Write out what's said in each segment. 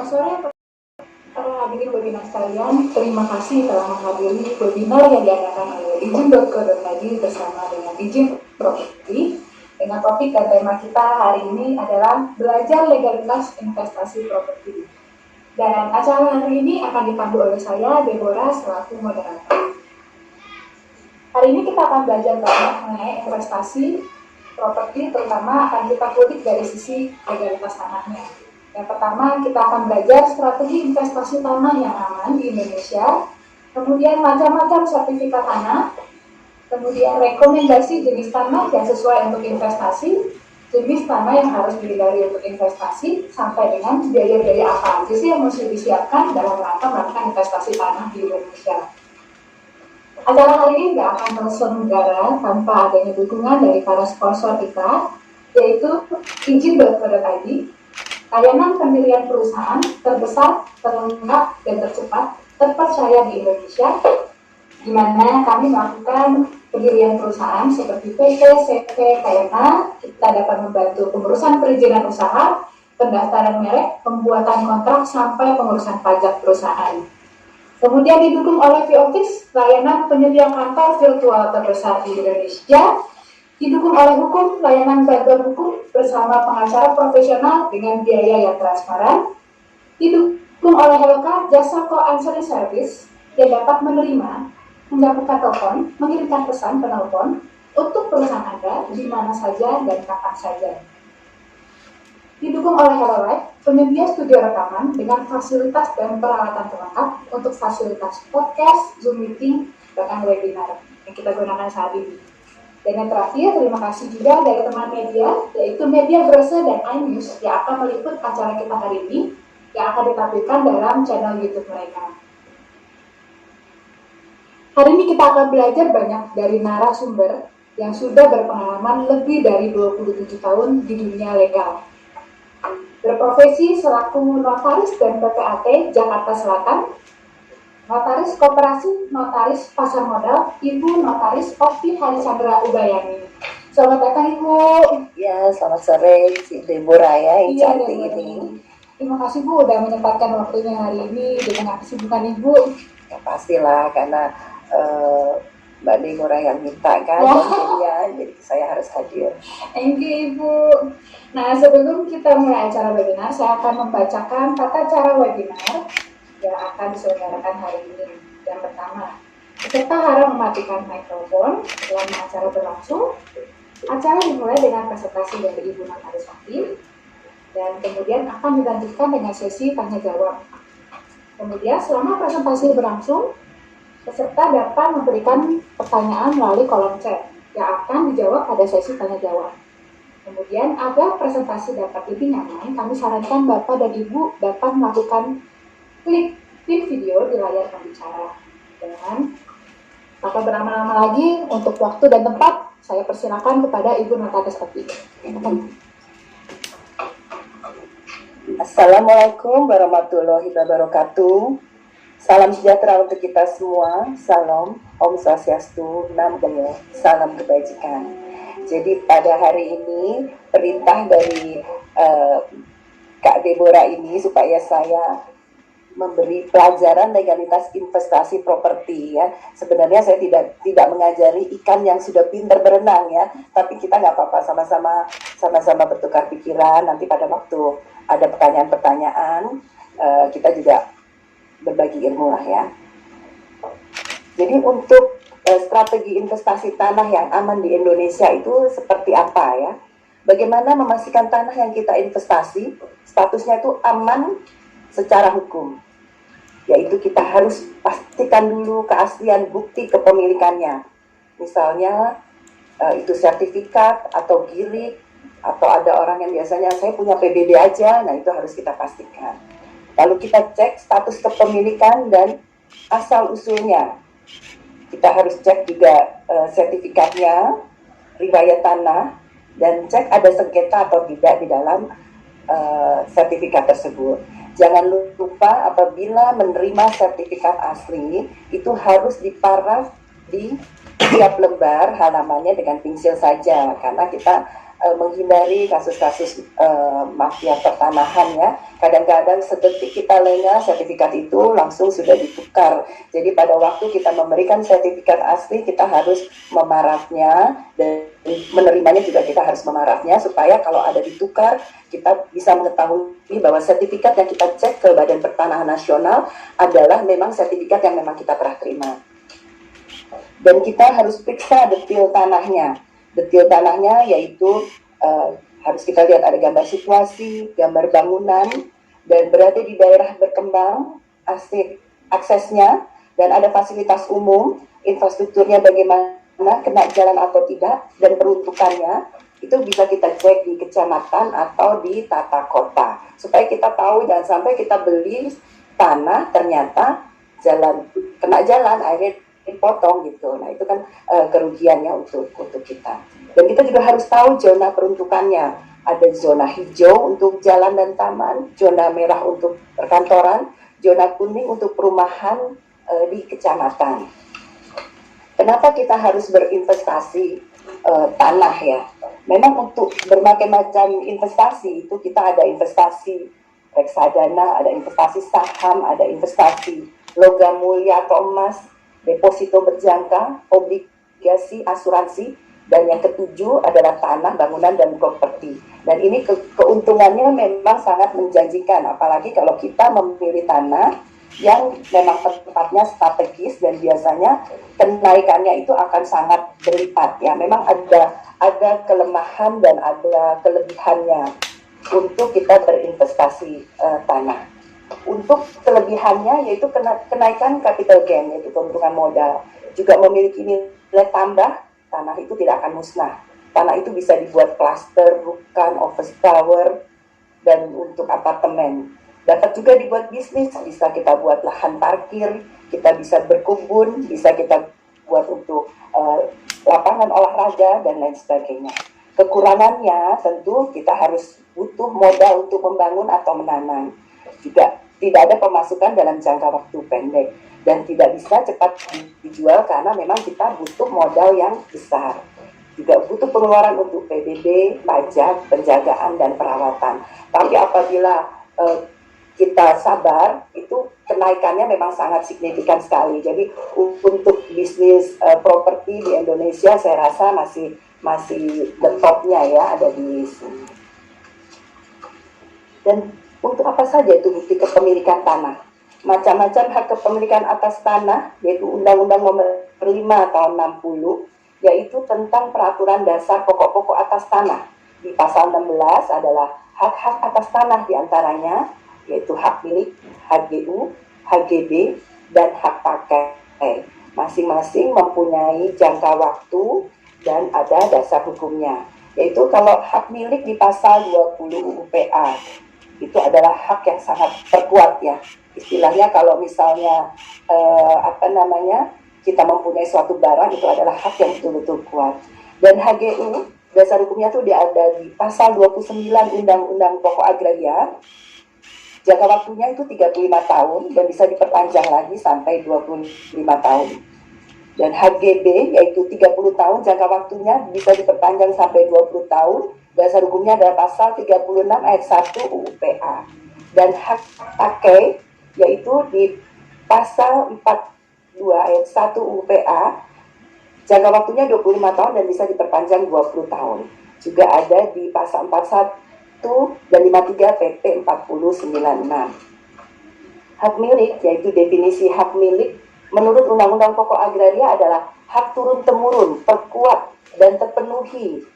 Sore para hadirin webinar sekalian, terima kasih telah menghadiri webinar yang diadakan oleh izin.co.id bersama dengan izin properti dengan topik dan tema kita hari ini adalah belajar legalitas investasi properti. Dan acara hari ini akan dipandu oleh saya, Deborah, selaku moderator. Hari ini kita akan belajar banyak mengenai investasi properti, terutama akan kita kulik dari sisi legalitas tanahnya. Yang pertama, kita akan belajar strategi investasi tanah yang aman di Indonesia, kemudian macam-macam sertifikat tanah, kemudian rekomendasi jenis tanah yang sesuai untuk investasi, jenis tanah yang harus dihindari untuk investasi, sampai dengan biaya-biaya apa aja sih yang mesti disiapkan dalam rangka melakukan investasi tanah di Indonesia. Acara hari ini tidak akan terselenggara tanpa adanya dukungan dari para sponsor kita, yaitu izin.co.id, layanan pendirian perusahaan terbesar, terlengkap, dan tercepat terpercaya di Indonesia, di mana kami melakukan pendirian perusahaan seperti PT, CV, KMA. Kita dapat membantu pengurusan perizinan usaha, pendaftaran merek, pembuatan kontrak, sampai pengurusan pajak perusahaan. Kemudian didukung oleh V-Office, layanan penyedia kantor virtual terbesar di Indonesia. Didukung oleh hukum, layanan bantuan hukum bersama pengacara profesional dengan biaya yang transparan. Didukung oleh Helka, jasa co-answering service yang dapat menerima, menjawabkan telepon, mengirimkan pesan penelpon untuk perusahaan Anda di mana saja dan kapan saja. Didukung oleh HelloLive, penyedia studio rekaman dengan fasilitas dan peralatan pelengkap untuk fasilitas podcast, Zoom meeting, bahkan webinar yang kita gunakan saat ini. Dan yang terakhir, terima kasih juga dari teman media, yaitu Media Brose dan iNews yang akan meliput acara kita hari ini, yang akan ditampilkan dalam channel YouTube mereka. Hari ini kita akan belajar banyak dari narasumber yang sudah berpengalaman lebih dari 27 tahun di dunia legal. Berprofesi selaku notaris dan PPAT Jakarta Selatan, Notaris Koperasi, Notaris Pasar Modal, Ibu Notaris Okti Harisandra Ubayani. Selamat datang Ibu. Ya, selamat sore, si Deborah ya, yang cantik ini. Terima kasih Bu udah menyempatkan waktunya hari ini dengan kesibukan Ibu. Ya pastilah, karena Mbak Deborah yang minta kan, jadi saya harus hadir. Thank you Ibu. Nah, sebelum kita mulai acara webinar, saya akan membacakan tata cara webinar yang akan diselenggarakan hari ini. Yang pertama, peserta harus mematikan mikrofon selama acara berlangsung. Acara dimulai dengan presentasi dari Ibu Notaris Okti, dan kemudian akan dilanjutkan dengan sesi tanya jawab. Kemudian selama presentasi berlangsung, peserta dapat memberikan pertanyaan melalui kolom chat yang akan dijawab pada sesi tanya jawab. Kemudian agar presentasi dapat lebih nyaman, kami sarankan Bapak dan Ibu dapat melakukan klik video di layar pembicara. Dan tanpa berlama-lama lagi, untuk waktu dan tempat, saya persilakan kepada Ibu Notaris Okti. Assalamualaikum warahmatullahi wabarakatuh. Salam sejahtera untuk kita semua. Salam, Om Swastiastu, Namo Buddhaya, salam kebajikan. Jadi pada hari ini perintah dari Kak Deborah ini supaya saya memberi pelajaran legalitas investasi properti ya. Sebenarnya saya tidak mengajari ikan yang sudah pintar berenang ya, tapi kita nggak apa-apa, sama-sama bertukar pikiran. Nanti pada waktu ada pertanyaan-pertanyaan kita juga berbagi ilmu lah ya. Jadi untuk strategi investasi tanah yang aman di Indonesia itu seperti apa ya? Bagaimana memastikan tanah yang kita investasi statusnya itu aman secara hukum. Yaitu kita harus pastikan dulu keaslian bukti kepemilikannya. Misalnya itu sertifikat atau girik, atau ada orang yang biasanya saya punya PBB aja, nah itu harus kita pastikan. Lalu kita cek status kepemilikan dan asal usulnya. Kita harus cek juga sertifikatnya, riwayat tanah, dan cek ada sengketa atau tidak di dalam sertifikat tersebut. Jangan lupa apabila menerima sertifikat asli, itu harus diparaf di tiap lembar halamannya dengan pensil saja, karena kita menghindari kasus-kasus mafia pertanahan ya. Kadang-kadang sedetik kita lengah, sertifikat itu langsung sudah ditukar. Jadi pada waktu kita memberikan sertifikat asli, kita harus memarafnya, dan menerimanya juga kita harus memarafnya, supaya kalau ada ditukar, kita bisa mengetahui bahwa sertifikat yang kita cek ke Badan Pertanahan Nasional adalah memang sertifikat yang memang kita pernah terima. Dan kita harus periksa detil tanahnya. Detil tanahnya yaitu harus kita lihat ada gambar situasi, gambar bangunan, dan berada di daerah berkembang, aksesnya, dan ada fasilitas umum, infrastrukturnya bagaimana, kena jalan atau tidak, dan peruntukannya, itu bisa kita cek di kecamatan atau di tata kota. Supaya kita tahu, jangan sampai kita beli tanah, ternyata jalan kena jalan, akhirnya dipotong gitu. Nah itu kan kerugiannya untuk kita. Dan kita juga harus tahu zona peruntukannya. Ada zona hijau untuk jalan dan taman, zona merah untuk perkantoran, zona kuning untuk perumahan di kecamatan. Kenapa kita harus berinvestasi tanah ya? Memang untuk berbagai macam investasi itu kita ada investasi reksadana, ada investasi saham, ada investasi logam mulia atau emas, deposito berjangka, obligasi, asuransi, dan yang ketujuh adalah tanah, bangunan, dan properti. Dan ini keuntungannya memang sangat menjanjikan, apalagi kalau kita memilih tanah yang memang tempatnya strategis dan biasanya kenaikannya itu akan sangat berlipat ya. Memang ada kelemahan dan ada kelebihannya untuk kita berinvestasi tanah. Untuk kelebihannya yaitu kenaikan capital gain, yaitu keuntungan modal, juga memiliki nilai tambah. Tanah itu tidak akan musnah. Tanah itu bisa dibuat klaster, rukan, office tower, dan untuk apartemen. Dapat juga dibuat bisnis, bisa kita buat lahan parkir, kita bisa berkebun, bisa kita buat untuk lapangan olahraga, dan lain sebagainya. Kekurangannya tentu kita harus butuh modal untuk membangun atau menanam. Juga tidak ada pemasukan dalam jangka waktu pendek, dan tidak bisa cepat dijual karena memang kita butuh modal yang besar. Juga butuh pengeluaran untuk PBB, pajak, penjagaan, dan perawatan. Tapi apabila kita sabar, itu kenaikannya memang sangat signifikan sekali. Jadi untuk bisnis properti di Indonesia saya rasa masih the top-nya ya, ada di sini. Dan untuk apa saja itu bukti kepemilikan tanah? Macam-macam hak kepemilikan atas tanah, yaitu Undang-Undang Nomor 5 Tahun 60, yaitu tentang peraturan dasar pokok-pokok atas tanah. Di pasal 16 adalah hak-hak atas tanah diantaranya, yaitu hak milik, HGU, HGB, dan hak pakai. Masing-masing mempunyai jangka waktu dan ada dasar hukumnya. Yaitu kalau hak milik di pasal 20 UPA, itu adalah hak yang sangat terkuat ya. Istilahnya kalau misalnya kita mempunyai suatu barang, itu adalah hak yang betul-betul kuat. Dan HGU, dasar hukumnya itu ada di pasal 29 Undang-Undang Pokok Agraria. Jangka waktunya itu 35 tahun dan bisa diperpanjang lagi sampai 25 tahun. Dan HGB yaitu 30 tahun, jangka waktunya bisa diperpanjang sampai 20 tahun. Dasar hukumnya adalah pasal 36 ayat 1 UU-PA. Dan hak pakai yaitu di pasal 42 ayat 1 UU-PA, jangka waktunya 25 tahun dan bisa diperpanjang 20 tahun. Juga ada di pasal 41 dan 53 PP 4096. Hak milik yaitu definisi hak milik menurut Undang-Undang Pokok Agraria adalah hak turun-temurun, terkuat dan terpenuhi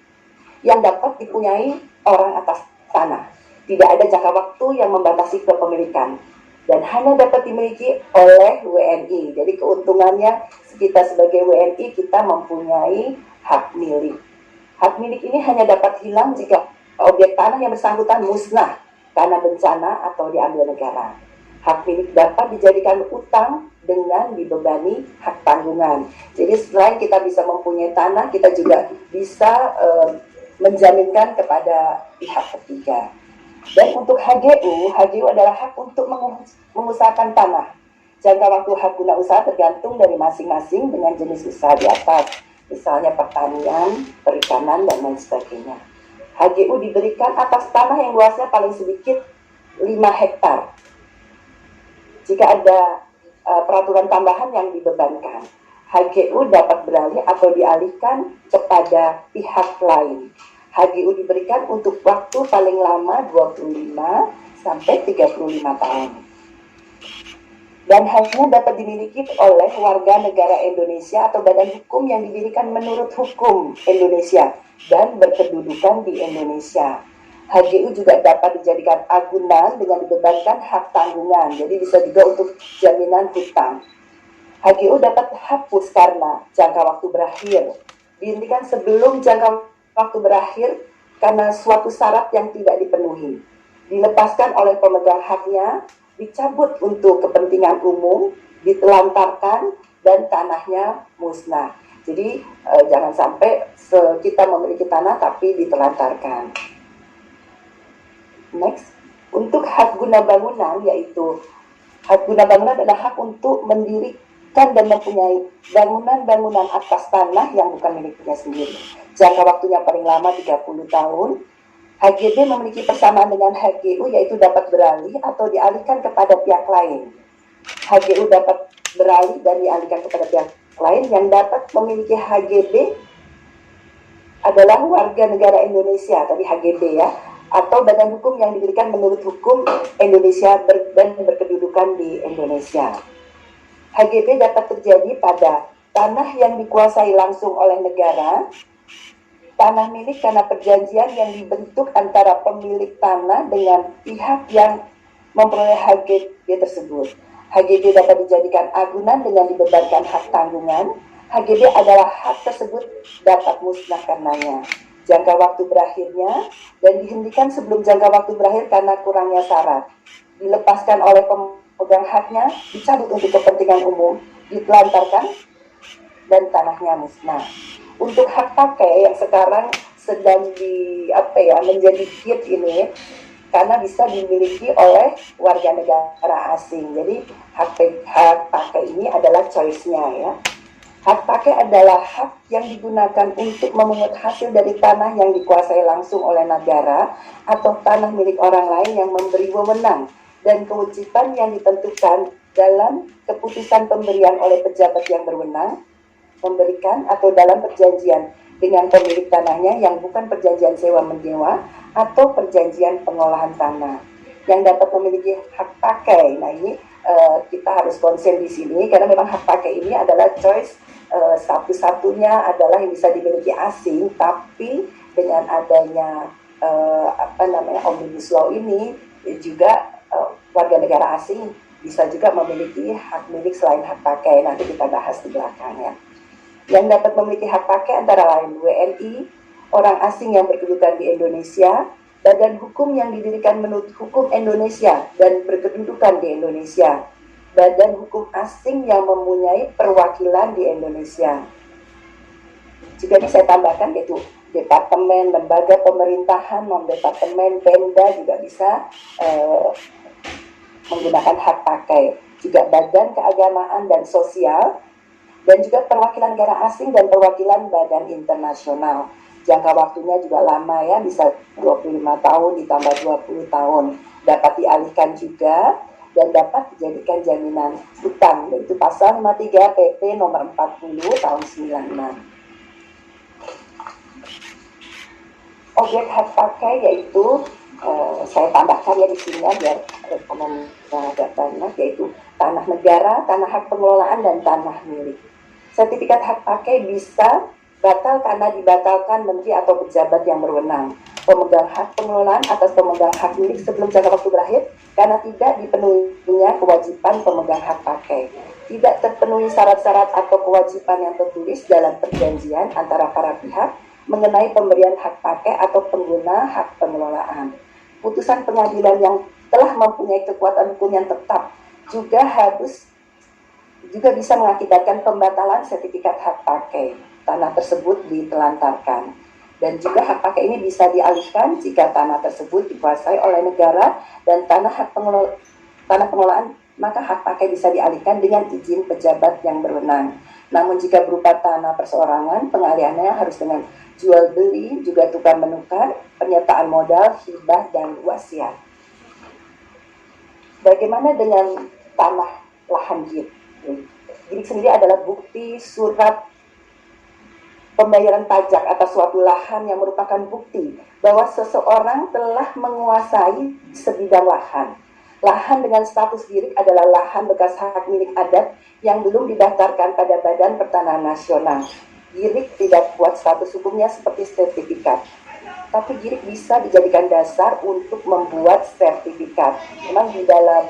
yang dapat dipunyai orang atas tanah. Tidak ada jangka waktu yang membatasi kepemilikan dan hanya dapat dimiliki oleh WNI. Jadi keuntungannya kita sebagai WNI kita mempunyai hak milik. Hak milik ini hanya dapat hilang jika objek tanah yang bersangkutan musnah karena bencana atau diambil negara. Hak milik dapat dijadikan utang dengan dibebani hak tanggungan. Jadi selain kita bisa mempunyai tanah, kita juga bisa menjaminkan kepada pihak ketiga. Dan untuk HGU adalah hak untuk mengusahakan tanah. Jangka waktu hak guna usaha tergantung dari masing-masing dengan jenis usaha di atas, misalnya pertanian, perikanan, dan lain sebagainya. HGU diberikan atas tanah yang luasnya paling sedikit 5 hektar. Jika ada peraturan tambahan yang dibebankan, HGU dapat beralih atau dialihkan kepada pihak lain. HGU diberikan untuk waktu paling lama 25 sampai 35 tahun. Dan hanya dapat dimiliki oleh warga negara Indonesia atau badan hukum yang didirikan menurut hukum Indonesia dan berkedudukan di Indonesia. HGU juga dapat dijadikan agunan dengan dibebankan hak tanggungan, jadi bisa juga untuk jaminan hutang. HGU dapat hapus karena jangka waktu berakhir, dihentikan sebelum jangka waktu berakhir karena suatu syarat yang tidak dipenuhi, dilepaskan oleh pemegang haknya, dicabut untuk kepentingan umum, ditelantarkan, dan tanahnya musnah. Jadi jangan sampai kita memiliki tanah tapi ditelantarkan. Next, untuk hak guna bangunan, yaitu hak guna bangunan adalah hak untuk mendirikan dan mempunyai bangunan-bangunan atas tanah yang bukan miliknya sendiri. Jangka waktunya paling lama 30 tahun. HGB memiliki persamaan dengan HGU, yaitu dapat beralih atau dialihkan kepada pihak lain. HGU dapat beralih dan dialihkan kepada pihak lain. Yang dapat memiliki HGB adalah warga negara Indonesia, tadi HGB ya, atau badan hukum yang didirikan menurut hukum Indonesia dan berkedudukan di Indonesia. HGB dapat terjadi pada tanah yang dikuasai langsung oleh negara, tanah milik karena perjanjian yang dibentuk antara pemilik tanah dengan pihak yang memperoleh HGB tersebut. HGB dapat dijadikan agunan dengan dibebankan hak tanggungan. HGB adalah hak tersebut dapat musnah karenanya. Jangka waktu berakhirnya dan dihentikan sebelum jangka waktu berakhir karena kurangnya syarat. Dilepaskan oleh pemegang haknya, dicabut untuk kepentingan umum, ditelantarkan, dan tanahnya musnah. Untuk hak pakai yang sekarang sedang menjadi hit ini, karena bisa dimiliki oleh warga negara asing. Jadi hak pakai ini adalah choice-nya ya. Hak pakai adalah hak yang digunakan untuk memungut hasil dari tanah yang dikuasai langsung oleh negara atau tanah milik orang lain yang memberi wewenang dan kewajiban yang ditentukan dalam keputusan pemberian oleh pejabat yang berwenang memberikan atau dalam perjanjian dengan pemilik tanahnya yang bukan perjanjian sewa menyewa atau perjanjian pengolahan tanah. Yang dapat memiliki hak pakai, nah ini kita harus konsen di sini karena memang hak pakai ini adalah choice satu-satunya adalah yang bisa dimiliki asing, tapi dengan adanya Omnibus Law ini juga warga negara asing bisa juga memiliki hak milik selain hak pakai. Nanti kita bahas di belakangnya. Yang dapat memiliki hak pakai antara lain WNI, orang asing yang berkedudukan di Indonesia, badan hukum yang didirikan menurut hukum Indonesia dan berkedudukan di Indonesia, badan hukum asing yang mempunyai perwakilan di Indonesia. Juga bisa saya tambahkan yaitu departemen, lembaga pemerintahan, non-departemen, Pemda juga bisa menggunakan hak pakai. Juga badan keagamaan dan sosial, dan juga perwakilan negara asing dan perwakilan badan internasional. Jangka waktunya juga lama ya, bisa 25 tahun ditambah 20 tahun. Dapat dialihkan juga dan dapat dijadikan jaminan hutang, yaitu pasal 53 PP nomor 40 tahun 96. Objek hak pakai yaitu saya tambahkan ya di sini biar rekomen agak banyak, yaitu tanah negara, tanah hak pengelolaan, dan tanah milik. Sertifikat hak pakai bisa batal karena dibatalkan menteri atau pejabat yang berwenang. pemegang hak pengelolaan atas pemegang hak milik sebelum jangka waktu berakhir karena tidak dipenuhinya kewajiban pemegang hak pakai. Tidak terpenuhi syarat-syarat atau kewajiban yang tertulis dalam perjanjian antara para pihak mengenai pemberian hak pakai atau pengguna hak pengelolaan. Putusan pengadilan yang telah mempunyai kekuatan hukum yang tetap juga bisa mengakibatkan pembatalan sertifikat hak pakai. Tanah tersebut ditelantarkan. Dan juga hak pakai ini bisa dialihkan jika tanah tersebut dikuasai oleh negara dan tanah pengelolaan, maka hak pakai bisa dialihkan dengan izin pejabat yang berwenang. Namun jika berupa tanah perseorangan, pengalihannya harus dengan jual beli, juga tukar menukar, penyertaan modal, hibah, dan wasiat. Bagaimana dengan tanah lahan girik? Girik sendiri adalah bukti surat pembayaran pajak atas suatu lahan yang merupakan bukti bahwa seseorang telah menguasai sebidang lahan. Lahan dengan status girik adalah lahan bekas hak milik adat yang belum didaftarkan pada Badan Pertanahan Nasional. Girik tidak kuat status hukumnya seperti sertifikat, tapi girik bisa dijadikan dasar untuk membuat sertifikat. Memang di dalam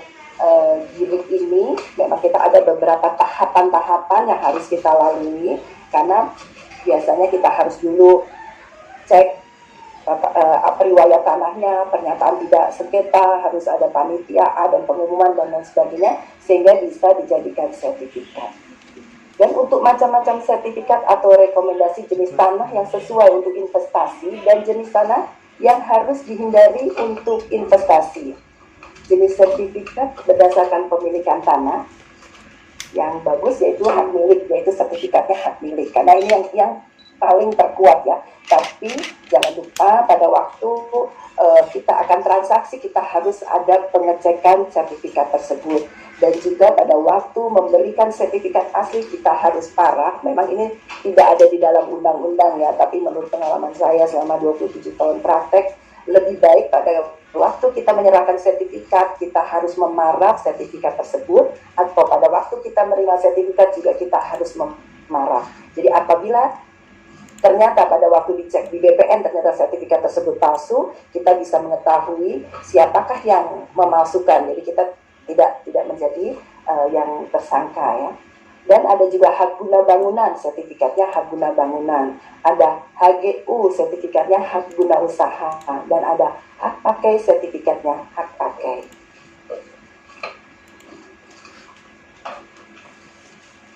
girik ini memang kita ada beberapa tahapan-tahapan yang harus kita lalui, karena biasanya kita harus dulu cek riwayat tanahnya, pernyataan tidak sengketa, harus ada panitia, dan pengumuman dan lain sebagainya, sehingga bisa dijadikan sertifikat. Dan untuk macam-macam sertifikat atau rekomendasi jenis tanah yang sesuai untuk investasi dan jenis tanah yang harus dihindari untuk investasi. Jenis sertifikat berdasarkan pemilikan tanah yang bagus yaitu hak milik, yaitu sertifikatnya hak milik, karena ini yang paling terkuat ya. Tapi jangan lupa pada waktu kita akan transaksi, kita harus ada pengecekan sertifikat tersebut. Dan juga pada waktu memberikan sertifikat asli kita harus paraf. Memang ini tidak ada di dalam undang-undang ya, tapi menurut pengalaman saya selama 27 tahun praktek, lebih baik pada waktu kita menyerahkan sertifikat, kita harus memaraf sertifikat tersebut, atau pada waktu kita menerima sertifikat juga kita harus memaraf. Jadi apabila ternyata pada waktu dicek di BPN ternyata sertifikat tersebut palsu, kita bisa mengetahui siapakah yang memalsukan. Jadi kita tidak menjadi yang tersangka ya. Dan ada juga hak guna bangunan, sertifikatnya hak guna bangunan. Ada HGU, sertifikatnya hak guna usaha. Dan ada hak pakai, sertifikatnya hak pakai.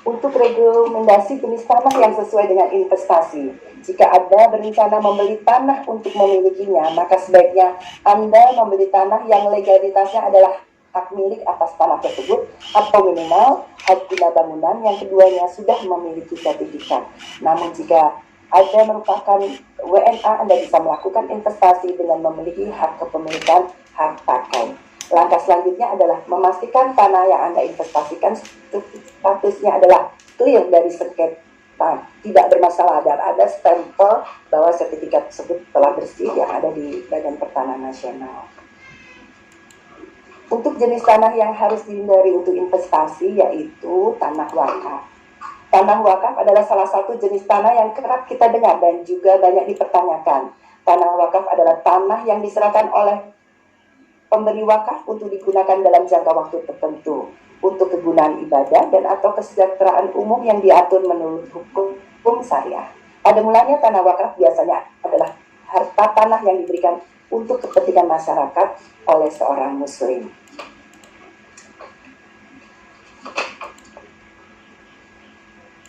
Untuk rekomendasi jenis tanah yang sesuai dengan investasi. Jika Anda berencana membeli tanah untuk memilikinya, maka sebaiknya Anda membeli tanah yang legalitasnya adalah hak milik atas tanah tersebut, atau minimal hak guna bangunan yang keduanya sudah memiliki sertifikat. Namun jika Anda merupakan WNA, Anda bisa melakukan investasi dengan memiliki hak kepemilikan hak pakai. Langkah selanjutnya adalah memastikan tanah yang Anda investasikan statusnya adalah clear dari sengketa, tidak bermasalah, dan ada stempel bahwa sertifikat tersebut telah bersih yang ada di Badan Pertanahan Nasional. Untuk jenis tanah yang harus dihindari untuk investasi yaitu tanah wakaf. Tanah wakaf adalah salah satu jenis tanah yang kerap kita dengar dan juga banyak dipertanyakan. Tanah wakaf adalah tanah yang diserahkan oleh pemberi wakaf untuk digunakan dalam jangka waktu tertentu untuk kegunaan ibadah dan atau kesejahteraan umum yang diatur menurut hukum syariah. Pada mulanya tanah wakaf biasanya adalah harta tanah yang diberikan untuk kepentingan masyarakat oleh seorang muslim.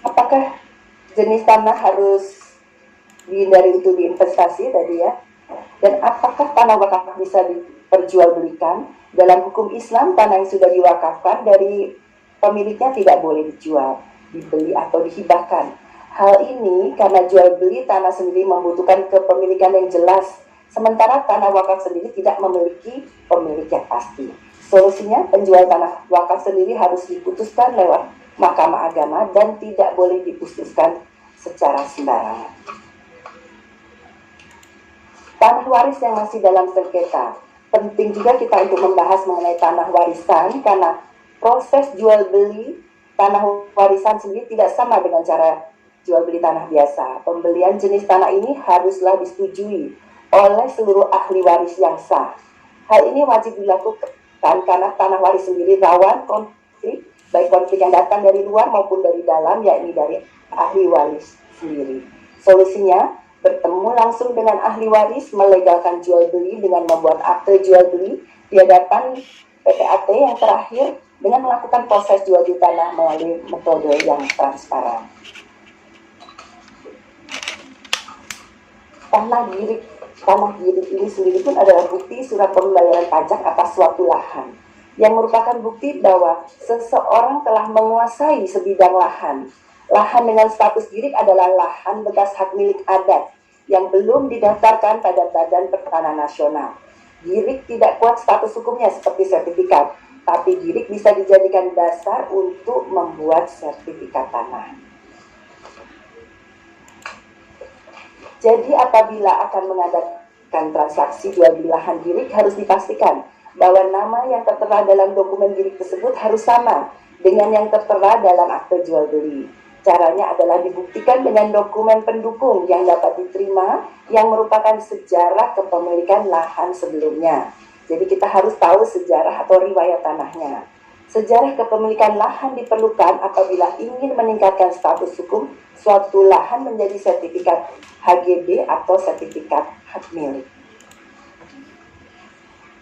Apakah jenis tanah harus dihindari untuk diinvestasi tadi ya? Dan apakah tanah wakaf bisa diperjualbelikan? Dalam hukum Islam, tanah yang sudah diwakafkan dari pemiliknya tidak boleh dijual, dibeli atau dihibahkan. Hal ini karena jual beli tanah sendiri membutuhkan kepemilikan yang jelas, sementara tanah wakaf sendiri tidak memiliki pemilik yang pasti. Solusinya, penjual tanah wakaf sendiri harus diputuskan lewat Mahkamah Agama dan tidak boleh diputuskan secara sembarangan. Tanah waris yang masih dalam sengketa. Penting juga kita untuk membahas mengenai tanah warisan, karena proses jual beli tanah warisan sendiri tidak sama dengan cara jual beli tanah biasa. Pembelian jenis tanah ini haruslah disetujui oleh seluruh ahli waris yang sah. Hal ini wajib dilakukan karena tanah waris sendiri rawan konflik, baik konflik yang datang dari luar maupun dari dalam, yakni dari ahli waris sendiri. Solusinya, bertemu langsung dengan ahli waris, melegalkan jual beli dengan membuat akte jual beli di hadapan PPAT yang terakhir dengan melakukan proses jual beli tanah melalui metode yang transparan. Tanah girik ini sendiri pun adalah bukti surat pembayaran pajak atas suatu lahan yang merupakan bukti bahwa seseorang telah menguasai sebidang lahan. Lahan dengan status girik adalah lahan bekas hak milik adat yang belum didaftarkan pada Badan Pertanahan Nasional. Girik tidak kuat status hukumnya seperti sertifikat, tapi girik bisa dijadikan dasar untuk membuat sertifikat tanah. Jadi apabila akan mengadakan transaksi jual beli lahan girik, harus dipastikan bahwa nama yang tertera dalam dokumen girik tersebut harus sama dengan yang tertera dalam akte jual beli. Caranya adalah dibuktikan dengan dokumen pendukung yang dapat diterima yang merupakan sejarah kepemilikan lahan sebelumnya. Jadi kita harus tahu sejarah atau riwayat tanahnya. Sejarah kepemilikan lahan diperlukan apabila ingin meningkatkan status hukum suatu lahan menjadi sertifikat HGB atau sertifikat hak milik.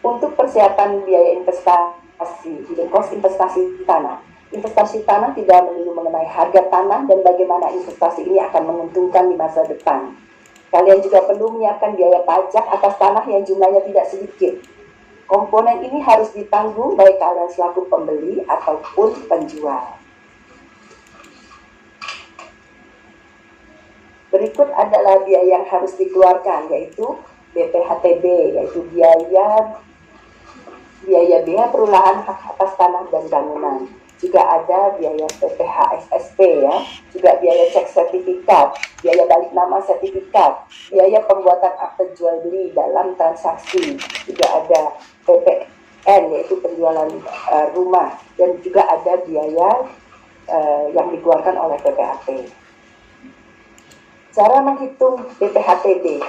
Untuk persiapan biaya investasi, hidden cost investasi tanah. Investasi tanah tidak melulu mengenai harga tanah dan bagaimana investasi ini akan menguntungkan di masa depan. Kalian juga perlu menyiapkan biaya pajak atas tanah yang jumlahnya tidak sedikit. Komponen ini harus ditanggung baik kalian selaku pembeli ataupun penjual. Berikut adalah biaya yang harus dikeluarkan, yaitu BPHTB, yaitu biaya biaya perulahan hak atas tanah dan bangunan. Juga ada biaya PPh-SSP ya, juga biaya cek sertifikat, biaya balik nama sertifikat, biaya pembuatan akte jual beli dalam transaksi, juga ada PPN yaitu penjualan rumah, dan juga ada biaya yang dikeluarkan oleh PPAT. Cara menghitung BPHTB.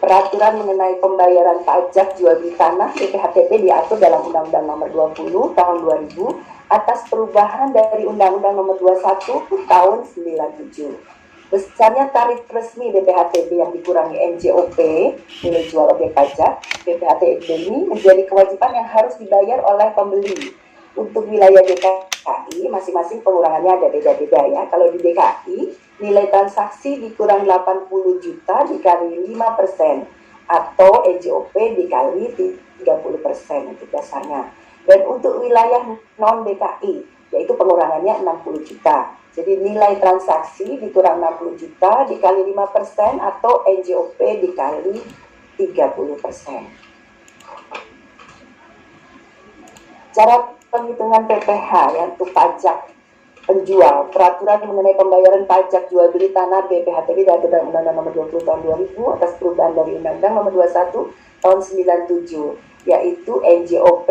Peraturan mengenai pembayaran pajak jual beli tanah BPHTB diatur dalam Undang-Undang Nomor 20 Tahun 2000 atas perubahan dari Undang-Undang Nomor 21 Tahun 97. Besarnya tarif resmi BPHTB yang dikurangi NJOP, nilai jual objek pajak, BPHTB ini menjadi kewajiban yang harus dibayar oleh pembeli. Untuk wilayah DKI, masing-masing pengurangannya ada beda-beda ya. Kalau di DKI, nilai transaksi dikurang 80 juta dikali 5% atau NJOP dikali 30% itu dasarnya. Dan untuk wilayah non-DKI, yaitu pengurangannya 60 juta. Jadi nilai transaksi dikurang 60 juta dikali 5% atau NJOP dikali 30%. Cara penghitungan PPh ya, untuk pajak penjual. Peraturan mengenai pembayaran pajak jual beli tanah BPHTB dalam Undang-Undang Nomor 20 Tahun 2000 atas perubahan dari Undang-Undang Nomor 21 Tahun 97, yaitu NJOP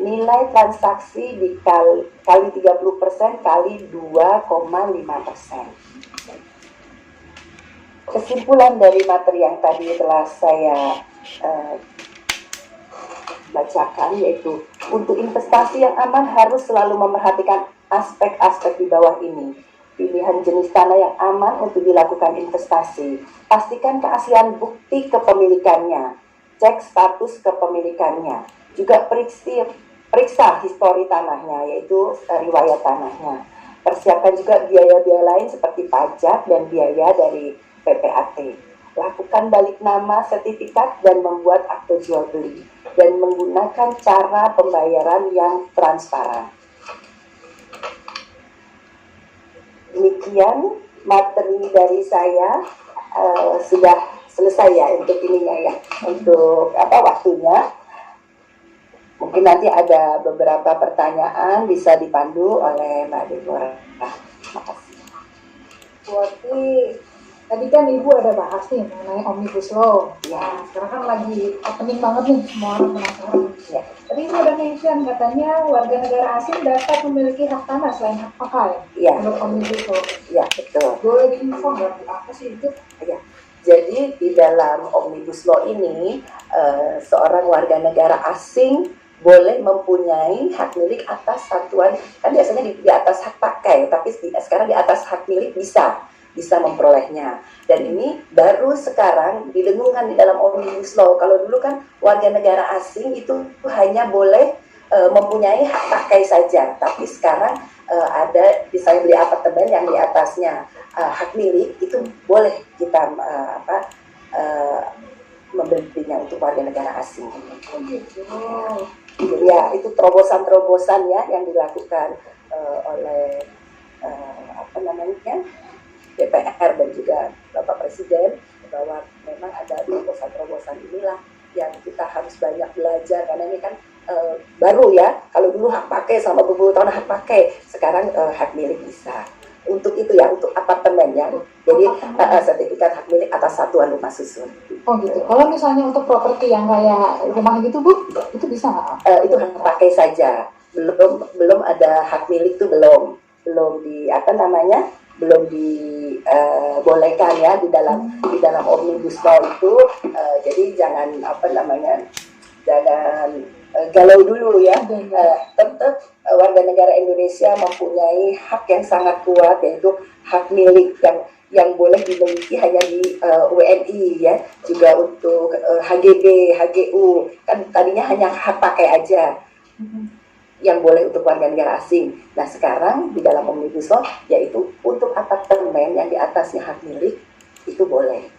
nilai transaksi dikali 30% kali 2,5%. Kesimpulan dari materi yang tadi telah saya bacakan, yaitu untuk investasi yang aman harus selalu memperhatikan aspek-aspek di bawah ini. Pilihan jenis tanah yang aman untuk dilakukan investasi. Pastikan keaslian bukti kepemilikannya. Cek status kepemilikannya. Juga periksa histori tanahnya, yaitu riwayat tanahnya. Persiapkan juga biaya-biaya lain seperti pajak dan biaya dari PPAT. Lakukan balik nama sertifikat dan membuat akte jual beli, dan menggunakan cara pembayaran yang transparan. Demikian materi dari saya, sudah selesai ya untuk ininya ya, untuk waktunya. Mungkin nanti ada beberapa pertanyaan bisa dipandu oleh Mbak Deborah. Terima kasih. Berarti tadi kan Ibu ada bahas nih mengenai Omnibus Law. Ya, sekarang kan lagi opening banget nih, semua orang penasaran. Ya. Tadi Ibu ada mention katanya warga negara asing dapat memiliki hak tanah selain hak pakai. Ya. Menurut Omnibus Law. Ya, betul. Boleh diinfo nggak apa sih itu? Ya. Jadi di dalam Omnibus Law ini seorang warga negara asing boleh mempunyai hak milik atas satuan, kan biasanya di atas hak pakai, tapi sekarang di atas hak milik bisa memperolehnya. Dan ini baru sekarang didengungkan di dalam Omnibus Law. Kalau dulu kan warga negara asing itu hanya boleh mempunyai hak pakai saja, tapi sekarang ada misalnya beli apartemen yang di atasnya hak milik, itu boleh kita membelinya untuk warga negara asing. Ya, itu terobosan-terobosan ya yang dilakukan oleh DPR dan juga Bapak Presiden, bahwa memang ada terobosan-terobosan inilah yang kita harus banyak belajar, karena ini kan baru ya. Kalau dulu hak pakai sama beberapa tahun hak pakai, sekarang hak milik bisa. Untuk itu ya, untuk apartemen ya. Jadi sertifikat hak milik atas satuan rumah susun. Oh gitu. Kalau misalnya untuk properti yang kayak rumah gitu Bu, itu bisa nggak? Itu hak pakai saja. Belum ada hak milik, itu belum belum dibolehkan ya di dalam Omnibus Law itu. Jadi jangan jangan galau dulu ya. Tetap warga negara Indonesia mempunyai hak yang sangat kuat, yaitu hak milik yang boleh dimiliki hanya di WNI ya, juga untuk HGB, HGU kan tadinya hanya hak pakai aja yang boleh untuk warga negara asing. Nah sekarang di dalam Omnibus Law, yaitu untuk apartemen yang di atasnya hak milik itu boleh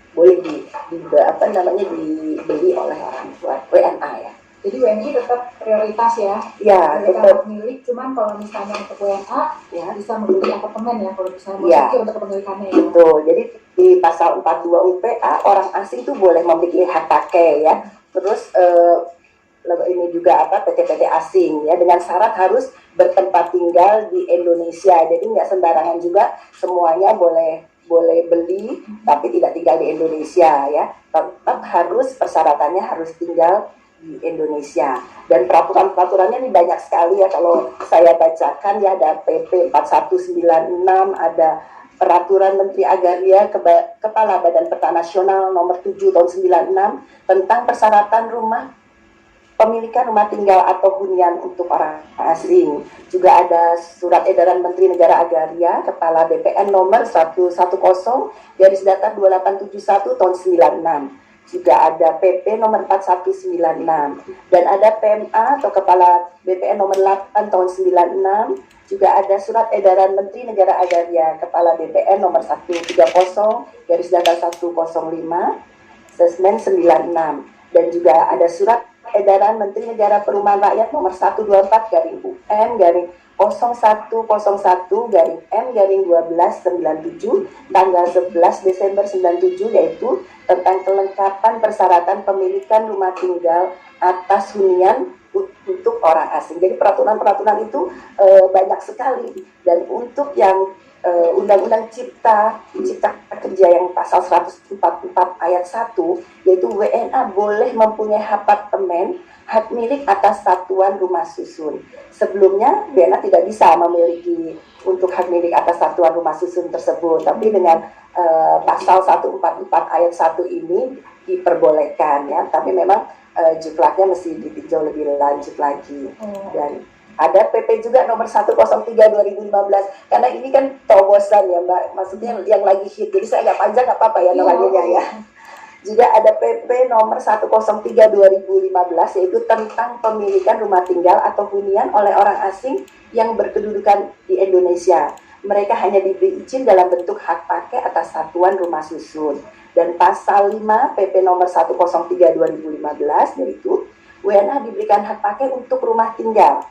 dibeli oleh orang tua WNA ya. Jadi WNI tetap prioritas ya. Ya, tetap milik, cuman kalau misalnya untuk WNA ya bisa membeli apartemen ya kalau misalnya mau ya, untuk kepemilikannya ya. Betul. Jadi di pasal 42 UPA orang asing itu boleh memiliki hak pakai ya. Terus ini juga PT-PT asing ya, dengan syarat harus bertempat tinggal di Indonesia. Jadi nggak sembarangan juga semuanya boleh beli tapi tidak tinggal di Indonesia ya. Tetap harus persyaratannya harus tinggal di Indonesia. Dan peraturannya ini banyak sekali ya, kalau saya bacakan ya, ada PP 4196, ada Peraturan Menteri Agraria Kepala Badan Pertanahan Nasional nomor 7 tahun 96 tentang persyaratan pemilikan rumah tinggal atau hunian untuk orang asing. Juga ada Surat Edaran Menteri Negara Agraria Kepala BPN nomor 110/2871 tahun 96. Juga ada PP nomor 4196, dan ada PMA atau Kepala BPN nomor 8 tahun 96. Juga ada Surat Edaran Menteri Negara Agraria Kepala BPN nomor 130/105 Sesmen 96. Dan juga ada Surat Edaran Menteri Negara Perumahan Rakyat nomor 124/UN-01/M-1297 tanggal 11 Desember 97, yaitu tentang kelengkapan persyaratan pemilikan rumah tinggal atas hunian untuk orang asing. Jadi peraturan-peraturan itu banyak sekali. Dan untuk yang Undang-Undang Cipta Kerja yang pasal 144 ayat 1, yaitu WNA boleh mempunyai apartemen hak milik atas satuan rumah susun. Sebelumnya WNA tidak bisa memiliki untuk hak milik atas satuan rumah susun tersebut, tapi dengan pasal 144 ayat 1 ini diperbolehkan ya, tapi memang juklaknya mesti ditinjau lebih lanjut lagi. Dan ada PP juga nomor 103/2015, karena ini kan terobosan ya Mbak, maksudnya yang lagi hit, jadi saya agak panjang nggak apa-apa ya namanya ya. Juga ada PP nomor 103/2015, yaitu tentang pemilikan rumah tinggal atau hunian oleh orang asing yang berkedudukan di Indonesia. Mereka hanya diberi izin dalam bentuk hak pakai atas satuan rumah susun. Dan pasal 5 PP nomor 103/2015, yaitu WNA diberikan hak pakai untuk rumah tinggal,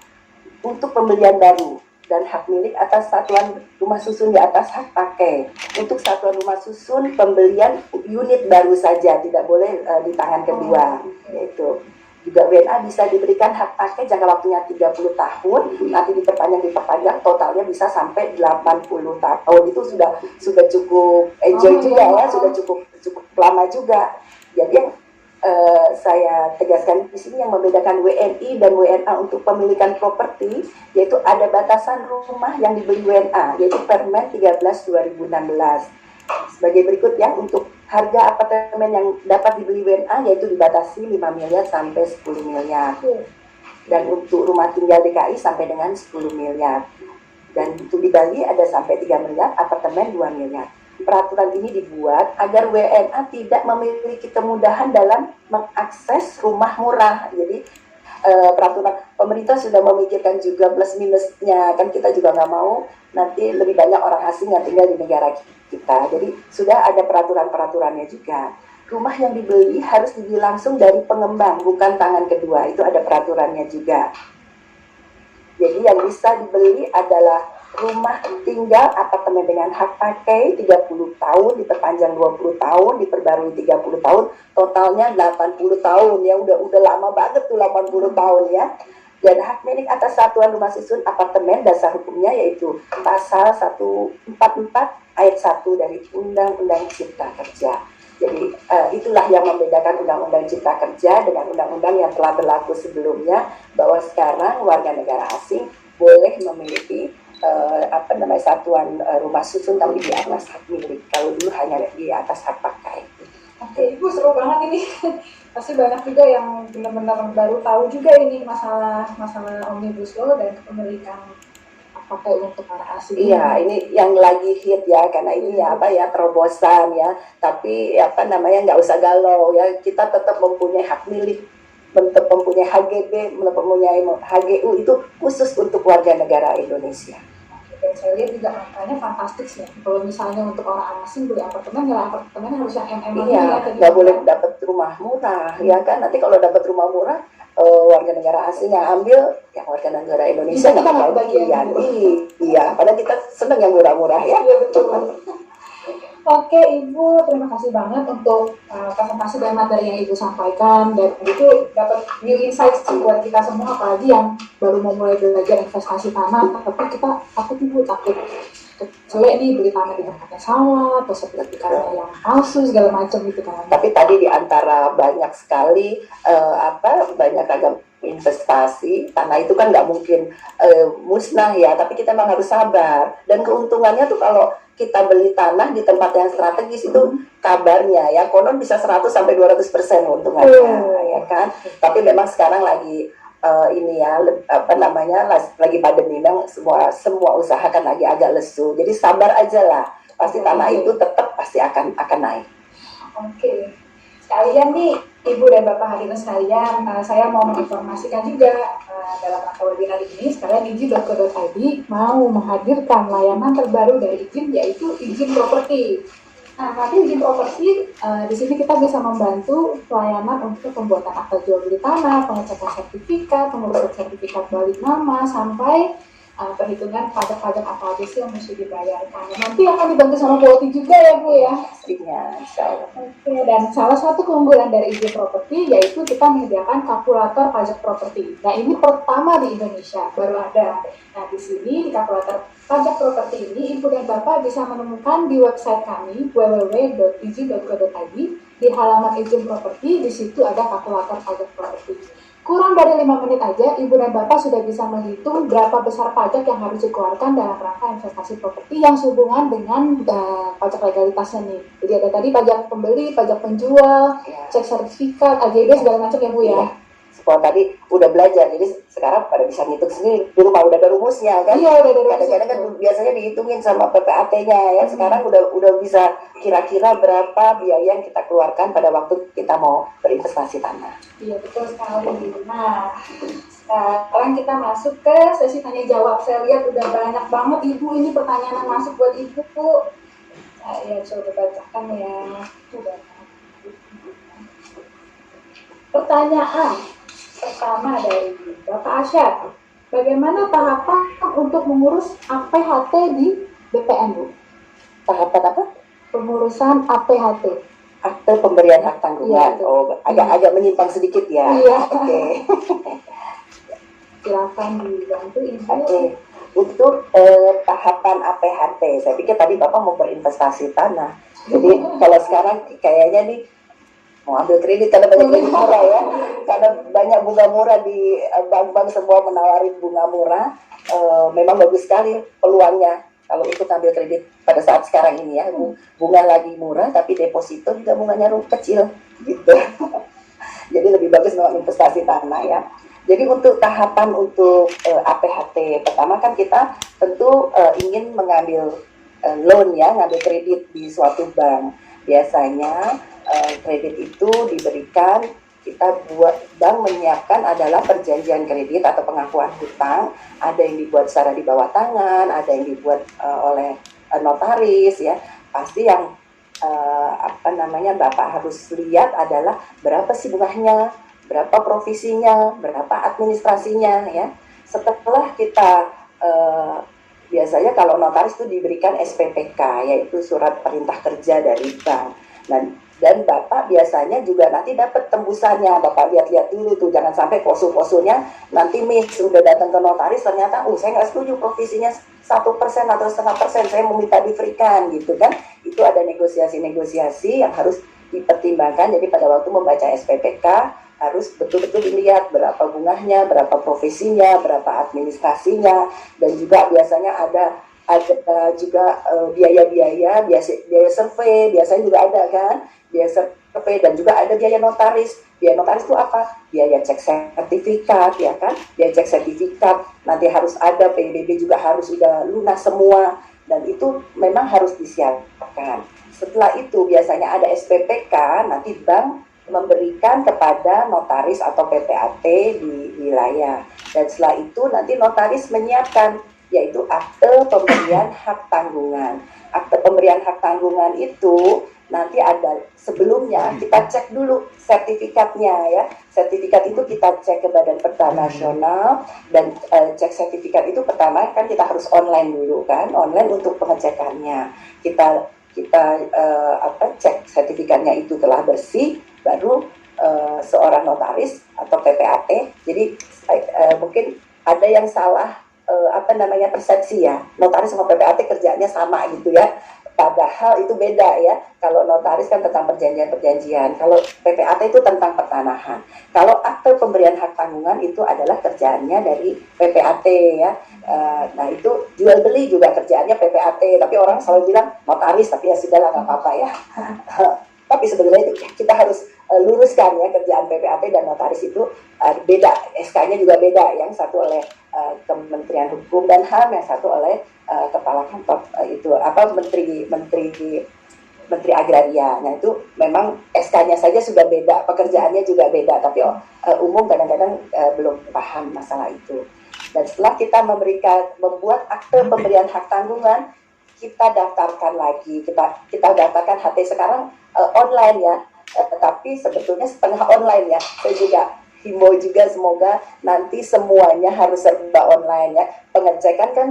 untuk pembelian baru, dan hak milik atas satuan rumah susun di atas hak pakai. Untuk satuan rumah susun pembelian unit baru saja, tidak boleh di tangan kedua. Yaitu juga WNA bisa diberikan hak pakai jangka waktunya 30 tahun, nanti diperpanjang totalnya bisa sampai 80 tahun. Itu sudah cukup enjoy juga ya, sudah cukup lama juga. Jadi yang saya tegaskan di sini, yang membedakan WNI dan WNA untuk pemilikan properti, yaitu ada batasan rumah yang dibeli WNA, yaitu Permen 13/2016. Sebagai berikut ya, untuk harga apartemen yang dapat dibeli WNA yaitu dibatasi 5 miliar sampai 10 miliar. Dan untuk rumah tinggal DKI sampai dengan 10 miliar. Dan untuk di Bali ada sampai 3 miliar, apartemen 2 miliar. Peraturan ini dibuat agar WNA tidak memiliki kemudahan dalam mengakses rumah murah. Jadi peraturan pemerintah sudah memikirkan juga plus minusnya, kan kita juga nggak mau nanti lebih banyak orang asing yang tinggal di negara kita. Jadi sudah ada peraturan-peraturannya juga. Rumah yang dibeli harus dibeli langsung dari pengembang, bukan tangan kedua. Itu ada peraturannya juga. Jadi yang bisa dibeli adalah rumah tinggal apartemen dengan hak pakai 30 tahun, diperpanjang 20 tahun, diperbarui 30 tahun, totalnya 80 tahun. Ya udah lama banget tuh 80 tahun ya. Dan hak milik atas satuan rumah susun apartemen dasar hukumnya yaitu pasal 144 ayat 1 dari Undang-Undang Cipta Kerja. Jadi itulah yang membedakan Undang-Undang Cipta Kerja dengan undang-undang yang telah berlaku sebelumnya, bahwa sekarang warga negara asing boleh memiliki satuan rumah susun tapi di atas hak milik. Kalau dulu hanya di atas hak pakai. Oke, Ibu seru banget ini. Pasti banyak juga yang benar-benar baru tahu juga ini masalah Omnibus Law dan kepemilikan pakai untuk para asing. Iya, ini yang lagi hit ya, karena ini terobosan ya. Tapi nggak usah galau ya. Kita tetap mempunyai hak milik, tetap mempunyai HGB, mempunyai HGU itu khusus untuk warga negara Indonesia. Dan saya lihat juga angkanya fantastis ya. Kalau misalnya untuk orang asing beli apartemen, ya apartemen harus yang MM. Iya, nggak boleh dapat rumah murah ya kan. Nanti kalau dapat rumah murah, warga negara asing yang ambil, yang warga negara Indonesia nggak bakal bagian. Iya, padahal kita seneng yang murah-murah ya. Iya betul. Oke Ibu, terima kasih banget untuk presentasi dan materi yang Ibu sampaikan, dan itu dapat new insights buat kita semua, apalagi yang baru mau mulai belajar investasi tanah, tapi kita takut jelek nih beli tanah di tempatnya salah, atau sertifikatnya yang palsu segala macam gitu kan. Tapi tadi di antara banyak sekali banyak ragam investasi tanah itu kan nggak mungkin musnah ya, tapi kita memang harus sabar. Dan keuntungannya tuh kalau kita beli tanah di tempat yang strategis itu kabarnya ya konon bisa 100 sampai 200% keuntungannya ya kan. Tapi memang sekarang lagi lagi pandemi, memang semua usaha kan lagi agak lesu. Jadi sabar aja lah. Pasti tanah itu tetap pasti akan naik. Oke. Sekalian nih Ibu dan Bapak hadirin sekalian, saya mau menginformasikan juga dalam rangka webinar ini, sekalian izin.co.id mau menghadirkan layanan terbaru dari izin, yaitu izin properti. Nah, nanti izin properti di sini kita bisa membantu pelayanan untuk pembuatan akta jual beli tanah, pengecekan sertifikat, pengurusan sertifikat balik nama, sampai perhitungan pajak-pajak apa aja sih yang mesti dibayarkan. Nanti akan dibantu sama Bu Oti juga ya Bu ya. Pastinya, insya Allah. Oke, dan salah satu keunggulan dari izin properti yaitu kita menyediakan kalkulator pajak properti. Nah ini pertama di Indonesia, baru ada. Nah di sini di kalkulator pajak properti ini Ibu dan Bapak bisa menemukan di website kami www.izin.co.id. Di halaman izin properti, di situ ada kalkulator pajak properti. Kurang dari 5 menit aja, Ibu dan Bapak sudah bisa menghitung berapa besar pajak yang harus dikeluarkan dalam rangka investasi properti yang sehubungan dengan pajak legalitasnya nih. Jadi ada tadi pajak pembeli, pajak penjual, cek sertifikat, AJB segala macam ya Bu ya. Sekolah tadi udah belajar, jadi sekarang pada bisa ngitung sendiri. Di rumah udah ada rumusnya kan? Iya, udah ada rumusnya. Kadang-kadang kan biasanya dihitungin sama PPAT-nya ya. Sekarang udah bisa kira-kira berapa biaya yang kita keluarkan pada waktu kita mau berinvestasi tanah. Iya, betul sekali. Nah, sekarang kita masuk ke sesi tanya jawab. Saya lihat udah banyak banget Ibu ini pertanyaan yang masuk buat Ibu. Saya coba bacakan ya. Pertanyaan pertama dari Bapak Asyad. Bagaimana tahapan untuk mengurus APHT di BPN, Bu? Tahapan apa? Pengurusan APHT. Akte pemberian hak tanggungan. Ya, agak menyimpang sedikit ya. Iya. Oke. Silakan dibantu Ibu. Oke. Untuk tahapan APHT, saya pikir tadi Bapak mau berinvestasi tanah. Jadi kalau sekarang kayaknya nih mau ambil kredit karena banyak kredit murah ya, karena banyak bunga murah di bank-bank semua menawarin bunga murah. Memang bagus sekali peluangnya. Kalau untuk ambil kredit pada saat sekarang ini ya, bunga lagi murah tapi deposito juga bunganya kecil gitu. Jadi lebih bagus memang investasi tanah ya. Jadi untuk tahapan untuk APHT pertama kan kita tentu ingin mengambil loan ya, ngambil kredit di suatu bank. Biasanya kredit itu diberikan, kita buat bank menyiapkan adalah perjanjian kredit atau pengakuan hutang. Ada yang dibuat secara di bawah tangan, ada yang dibuat oleh notaris ya. Pasti yang Bapak harus lihat adalah berapa sih bunganya, berapa provisinya, berapa administrasinya ya. Setelah kita biasanya kalau notaris itu diberikan SPPK, yaitu surat perintah kerja dari bank. Dan Bapak biasanya juga nanti dapat tembusannya. Bapak lihat-lihat dulu tuh, jangan sampai poso-posonya nanti miss, sudah datang ke notaris ternyata saya nggak setuju provisinya 1% atau 0,5%, saya mau minta diberikan gitu kan. Itu ada negosiasi-negosiasi yang harus dipertimbangkan. Jadi pada waktu membaca SPPK harus betul-betul dilihat berapa bunganya, berapa profesinya, berapa administrasinya, dan juga biasanya ada juga biaya-biaya, biaya survei, biasanya juga ada kan, biaya survei, dan juga ada biaya notaris. Biaya notaris itu apa? Biaya cek sertifikat ya kan, biaya cek sertifikat, nanti harus ada PBB juga harus sudah lunas semua, dan itu memang harus disiapkan. Setelah itu biasanya ada SPPK, nanti bank memberikan kepada notaris atau PPAT di wilayah. Dan setelah itu nanti notaris menyiapkan, yaitu akte pemberian hak tanggungan. Akte pemberian hak tanggungan itu nanti ada sebelumnya kita cek dulu sertifikatnya ya. Sertifikat itu kita cek ke Badan Pertanahan Nasional, dan cek sertifikat itu pertama kan kita harus online dulu kan, online untuk pengecekannya. Kita cek sertifikatnya itu telah bersih, baru seorang notaris atau PPAT. Jadi mungkin ada yang salah persepsi ya, notaris sama PPAT kerjanya sama gitu ya, padahal itu beda ya. Kalau notaris kan tentang perjanjian-perjanjian, kalau PPAT itu tentang pertanahan. Kalau akte pemberian hak tanggungan itu adalah kerjaannya dari PPAT ya. Nah itu jual beli juga kerjaannya PPAT, tapi orang selalu bilang notaris, tapi ya sudahlah nggak apa-apa ya. Tapi sebenarnya itu kita harus luruskan ya, kerjaan PPAT dan notaris itu beda, SK-nya juga beda, yang satu oleh Kementerian Hukum dan HAM, yang satu oleh kepala kantor Menteri Agraria. Nah itu memang SK-nya saja sudah beda, pekerjaannya juga beda, tapi umum kadang-kadang belum paham masalah itu. Dan setelah kita membuat akte pemberian hak tanggungan, kita daftarkan lagi, kita daftarkan HT sekarang online ya, tapi sebetulnya setengah online ya. Saya juga himbau juga semoga nanti semuanya harus serba online ya. Pengecekan kan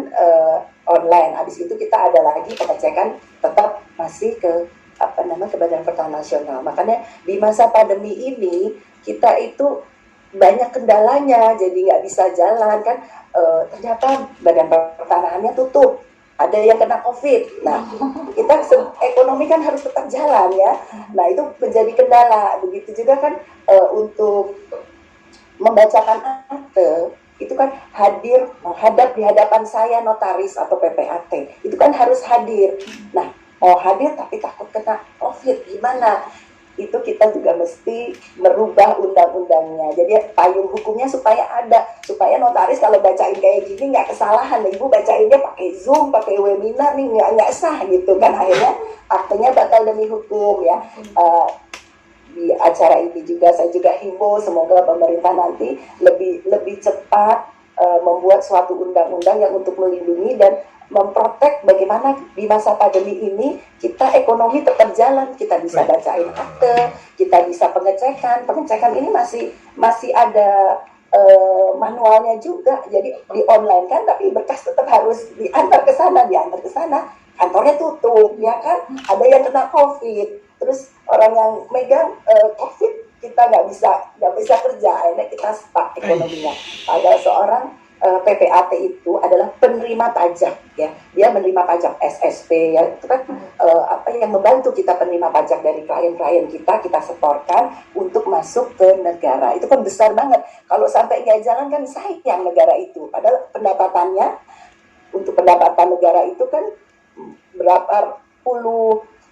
online, habis itu kita ada lagi pengecekan tetap masih ke Badan Pertanahan Nasional. Makanya di masa pandemi ini kita itu banyak kendalanya, jadi nggak bisa jalan kan. Ternyata Badan Pertanahannya tutup, ada yang kena COVID. Nah, kita ekonomi kan harus tetap jalan ya. Nah, itu menjadi kendala. Begitu juga kan untuk membacakan akte, itu kan menghadap di hadapan saya notaris atau PPAT. Itu kan harus hadir. Nah, mau hadir tapi takut kena COVID, gimana? Itu kita juga mesti merubah undang-undangnya. Jadi payung hukumnya supaya ada, supaya notaris kalau bacain kayak gini nggak kesalahan. Ibu bacainnya pakai Zoom, pakai webinar nih nggak sah gitu kan, akhirnya aktenya batal demi hukum ya. Di acara ini juga saya juga himbau semoga pemerintah nanti lebih cepat membuat suatu undang-undang yang untuk melindungi dan memprotek bagaimana di masa pandemi ini kita ekonomi tetap jalan, kita bisa bacain akte, kita bisa pengecekan ini masih ada manualnya juga, jadi di online kan, tapi berkas tetap harus diantar ke sana, kantornya tutup ya kan, ada yang kena COVID, terus orang yang megang COVID, kita nggak bisa kerja, akhirnya kita stuck ekonominya. Padahal seorang PPAT itu adalah penerima pajak ya, dia menerima pajak SSP ya, itu kan yang membantu kita penerima pajak dari klien-klien kita setorkan untuk masuk ke negara. Itu kan besar banget, kalau sampai nggak jalan kan sayang negara itu, padahal pendapatannya untuk pendapatan negara itu kan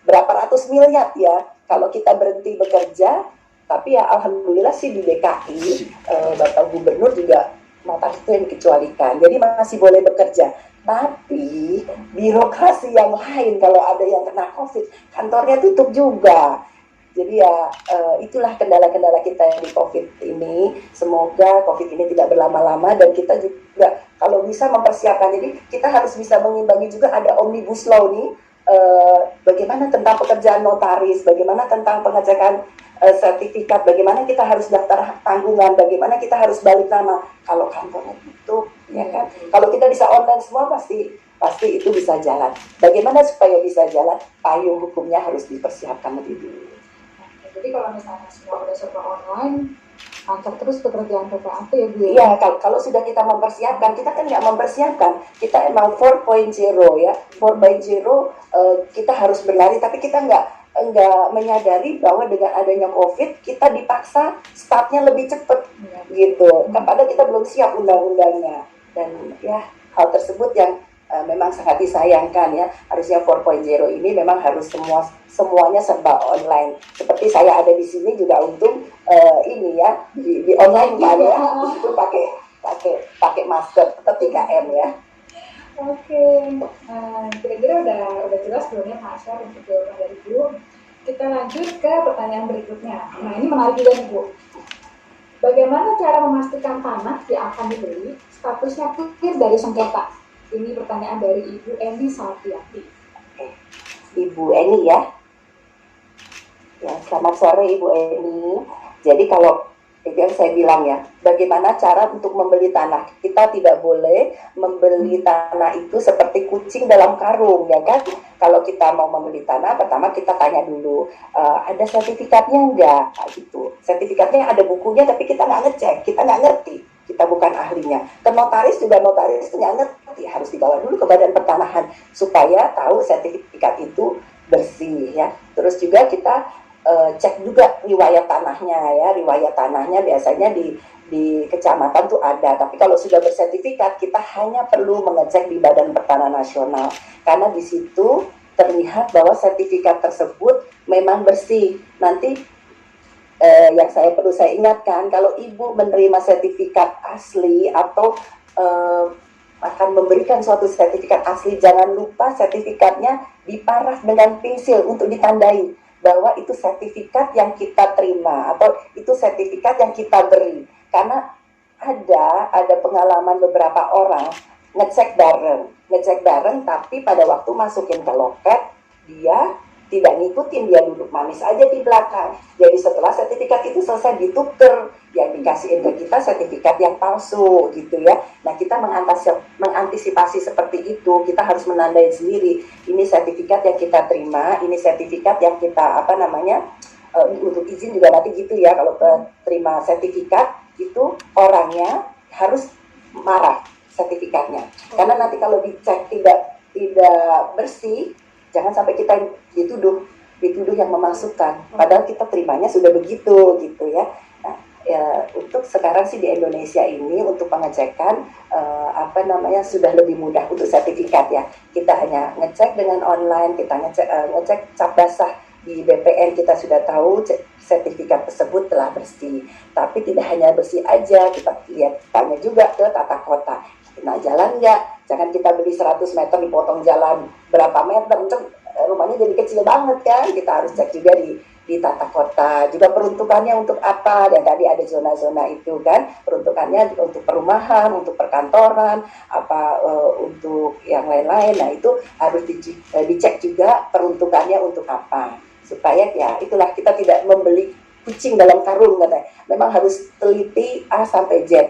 berapa ratus miliar ya kalau kita berhenti bekerja. Tapi ya alhamdulillah sih di DKI Bapak Gubernur juga mata itu yang dikecualikan, jadi masih boleh bekerja. Tapi birokrasi yang lain kalau ada yang kena COVID, kantornya tutup juga. Jadi ya itulah kendala-kendala kita di COVID ini. Semoga COVID ini tidak berlama-lama dan kita juga kalau bisa mempersiapkan. Jadi kita harus bisa mengimbangi juga, ada omnibus law nih. Bagaimana tentang pekerjaan notaris, bagaimana tentang pengecekan sertifikat, bagaimana kita harus daftar tanggungan, bagaimana kita harus balik nama kalau kantornya tutup, ya kan? Kalau kita bisa online semua pasti itu bisa jalan. Bagaimana supaya bisa jalan? Payung hukumnya harus dipersiapkan lebih dulu. Jadi kalau misalnya semua udah serba online, lancar terus pekerjaan PPAT ya Bu? Iya, kalau sudah kita mempersiapkan, kita kan nggak mempersiapkan, kita emang 4.0 ya, 4.0 kita harus berlari, tapi kita nggak menyadari bahwa dengan adanya COVID kita dipaksa startnya lebih cepat gitu. Padahal kita belum siap undang-undangnya, dan ya hal tersebut yang memang sangat disayangkan ya. Harusnya 4.0 ini memang harus semuanya serba online. Seperti saya ada di sini juga untung ini ya di online kan ya, itu pakai masker tetap 3M ya. Oke, kira-kira udah jelas belum ya Pak Asyar untuk jawaban dari Bu? Kita lanjut ke pertanyaan berikutnya. Nah ini menarik juga nih Bu. Bagaimana cara memastikan tanah yang akan dibeli statusnya clear dari sengketa? Ini pertanyaan dari Ibu Eni Salviati. Ibu Eni ya. Ya, selamat sore Ibu Eni. Jadi kalau itu yang saya bilang ya, bagaimana cara untuk membeli tanah? Kita tidak boleh membeli tanah itu seperti kucing dalam karung, ya kan? Kalau kita mau membeli tanah, pertama kita tanya dulu, ada sertifikatnya enggak? Gitu. Sertifikatnya ada bukunya, tapi kita nggak ngecek, kita nggak ngerti, kita bukan ahlinya. Ke notaris juga, notaris itu nggak ngerti, harus dibawa dulu ke Badan Pertanahan supaya tahu sertifikat itu bersih ya. Terus juga kita cek juga riwayat tanahnya ya, riwayat tanahnya biasanya di kecamatan tuh ada, tapi kalau sudah bersertifikat kita hanya perlu mengecek di Badan Pertanahan Nasional karena di situ terlihat bahwa sertifikat tersebut memang bersih. Nanti yang perlu saya ingatkan, kalau Ibu menerima sertifikat asli atau akan memberikan suatu sertifikat asli, jangan lupa sertifikatnya diparaf dengan pensil untuk ditandai bahwa itu sertifikat yang kita terima atau itu sertifikat yang kita beri. Karena ada pengalaman beberapa orang ngecek bareng tapi pada waktu masukin ke loket dia tidak ngikutin, dia duduk manis aja di belakang. Jadi setelah sertifikat itu selesai ditukar, yang dikasihin ke kita sertifikat yang palsu gitu ya. Nah kita mengantisipasi seperti itu, kita harus menandai sendiri. Ini sertifikat yang kita terima, ini sertifikat yang kita untuk izin juga nanti gitu ya. Kalau terima sertifikat itu orangnya harus marah sertifikatnya. Karena nanti kalau dicek tidak bersih, jangan sampai kita dituduh yang memasukkan, padahal kita terimanya sudah begitu gitu ya. Nah, untuk sekarang sih di Indonesia ini untuk pengecekan sudah lebih mudah untuk sertifikat ya. Kita hanya ngecek dengan online, kita ngecek cap basah di BPN, kita sudah tahu sertifikat tersebut telah bersih. Tapi tidak hanya bersih aja, kita tanya juga ke tata kota. Nah jalan nggak? Jangan kita beli 100 meter dipotong jalan berapa meter, rumahnya jadi kecil banget kan. Kita harus cek juga di tata kota juga peruntukannya untuk apa, dan tadi ada zona-zona itu kan, peruntukannya untuk perumahan, untuk perkantoran, untuk yang lain-lain. Nah itu harus dicek juga peruntukannya untuk apa, supaya ya itulah kita tidak membeli kucing dalam karung katanya. Memang harus teliti A sampai Z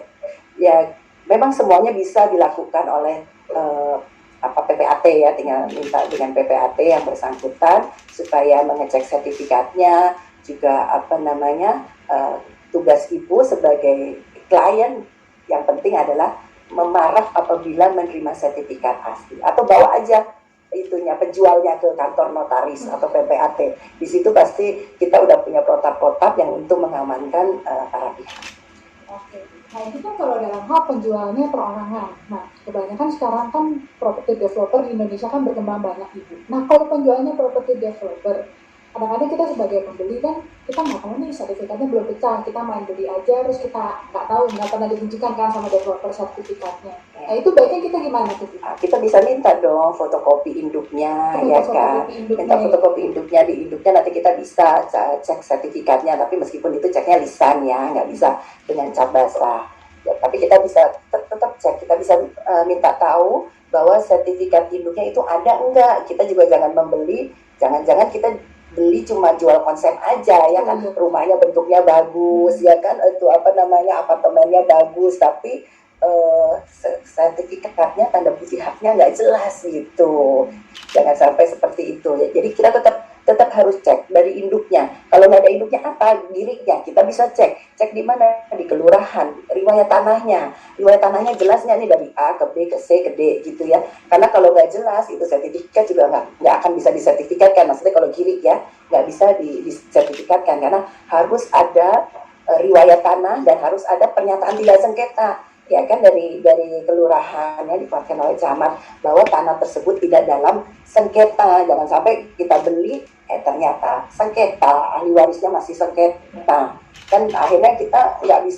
ya. Memang semuanya bisa dilakukan oleh PPAT ya, tinggal minta dengan PPAT yang bersangkutan supaya mengecek sertifikatnya. Juga tugas Ibu sebagai klien yang penting adalah memarah apabila menerima sertifikat asli, atau bawa aja itunya penjualnya ke kantor notaris atau PPAT. Di situ pasti kita udah punya protap-protap yang untuk mengamankan para pihak. Oke. Nah itu kan kalau dalam hal penjualannya perorangan. Nah kebanyakan sekarang kan property developer di Indonesia kan berkembang banyak ibu. Nah kalau penjualannya property developer, kadang-kadang kita sebagai pembeli kan kita nggak tahu nih sertifikatnya belum pecah, kita main beli aja terus kita nggak tahu, nggak pernah ditunjukkan kan sama developer sertifikatnya. Nah itu baiknya kita gimana tuh? Nah, kita bisa minta dong fotokopi induknya, ya kan? Minta fotokopi induknya, di induknya nanti kita bisa cek sertifikatnya, tapi meskipun itu ceknya lisan ya, nggak bisa dengan cap basah. Ya, tapi kita bisa tetap cek, kita bisa minta tahu bahwa sertifikat induknya itu ada enggak. Kita juga jangan membeli, jangan-jangan kita beli cuma jual konsep aja ya kan, rumahnya bentuknya bagus ya kan, itu apa namanya, apartemennya bagus, tapi sertifikatnya, tanda putih haknya nggak jelas gitu. Jangan sampai seperti itu ya. Jadi kita tetap harus cek dari induknya. Kalau nggak ada induknya apa, giriknya kita bisa cek di mana, di kelurahan, riwayat tanahnya jelas nggak nih dari A ke B ke C ke D gitu ya. Karena kalau nggak jelas itu sertifikat juga nggak akan bisa disertifikatkan. Maksudnya kalau girik ya nggak bisa disertifikatkan, karena harus ada riwayat tanah dan harus ada pernyataan tidak sengketa ya kan, dari kelurahan ya, dikeluarkan oleh camat bahwa tanah tersebut tidak dalam sengketa. Jangan sampai kita beli ternyata sengketa, ahli warisnya masih sengketa, kan akhirnya kita nggak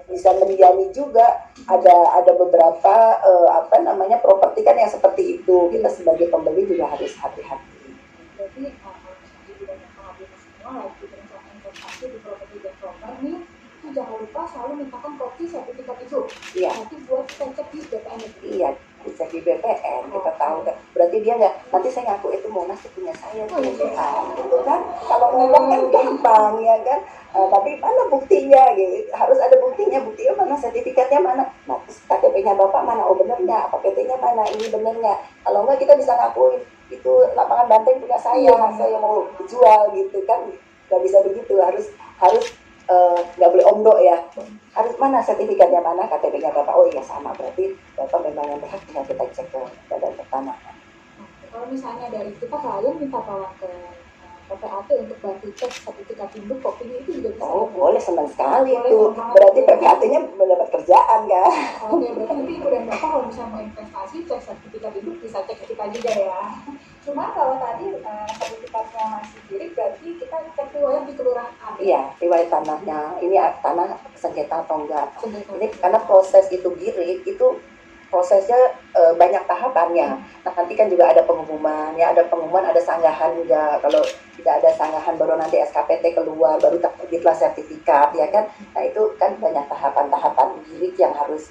bisa mendiami juga. Ada beberapa apa namanya, properti kan yang seperti itu. Kita sebagai pembeli juga harus hati-hati. Berarti kalau misalnya di banyak pengambil semua lagi berencana investasi di properti developer nih, itu jangan lupa selalu mintakan kopi sertifikat itu. Iya. Nanti buat kita cek di BPN itu. Iya, dicek di BPN, kita tahu kan. Berarti dia nggak, nanti saya ngaku itu Monas itu punya saya, gitu kan. Kalau ngomong kan gampang ya kan. Tapi mana buktinya gitu, harus ada buktinya mana, sertifikatnya mana, nah KTP-nya bapak mana, oh benernya, apa PT-nya mana, ini benernya. Kalau nggak kita bisa ngakuin itu lapangan banteng punya saya mau jual gitu kan. Nggak bisa begitu, harus nggak boleh omdo ya, harus mana sertifikatnya, mana KTP-nya bapak, oh iya sama, berarti bapak memang yang berhak, tinggal kita cek ke badan pertanahan. Kalau misalnya dari kita klien minta tolong ke PPAT untuk bantu cek sertifikat induk kopinya itu juga bisa. Oh boleh, senang sekali itu, berarti PPAT-nya mendapat kerjaan kan. Oke, berarti nanti ibu dan bapak kalau misalnya mau investasi cek sertifikat induk bisa cek kita juga ya. Cuma kalau tadi sertifikatnya masih girik, berarti kita cek riwayat di kelurahan A. Iya, riwayat tanahnya, ini tanah sengketa atau enggak. Ini karena proses itu girik, itu prosesnya banyak tahapannya. Nah nanti kan juga ada pengumuman, ya ada pengumuman, ada sanggahan juga. Kalau tidak ada sanggahan baru nanti SKPT keluar, baru terbitlah sertifikat, ya kan. Nah itu kan banyak tahapan-tahapan girik yang harus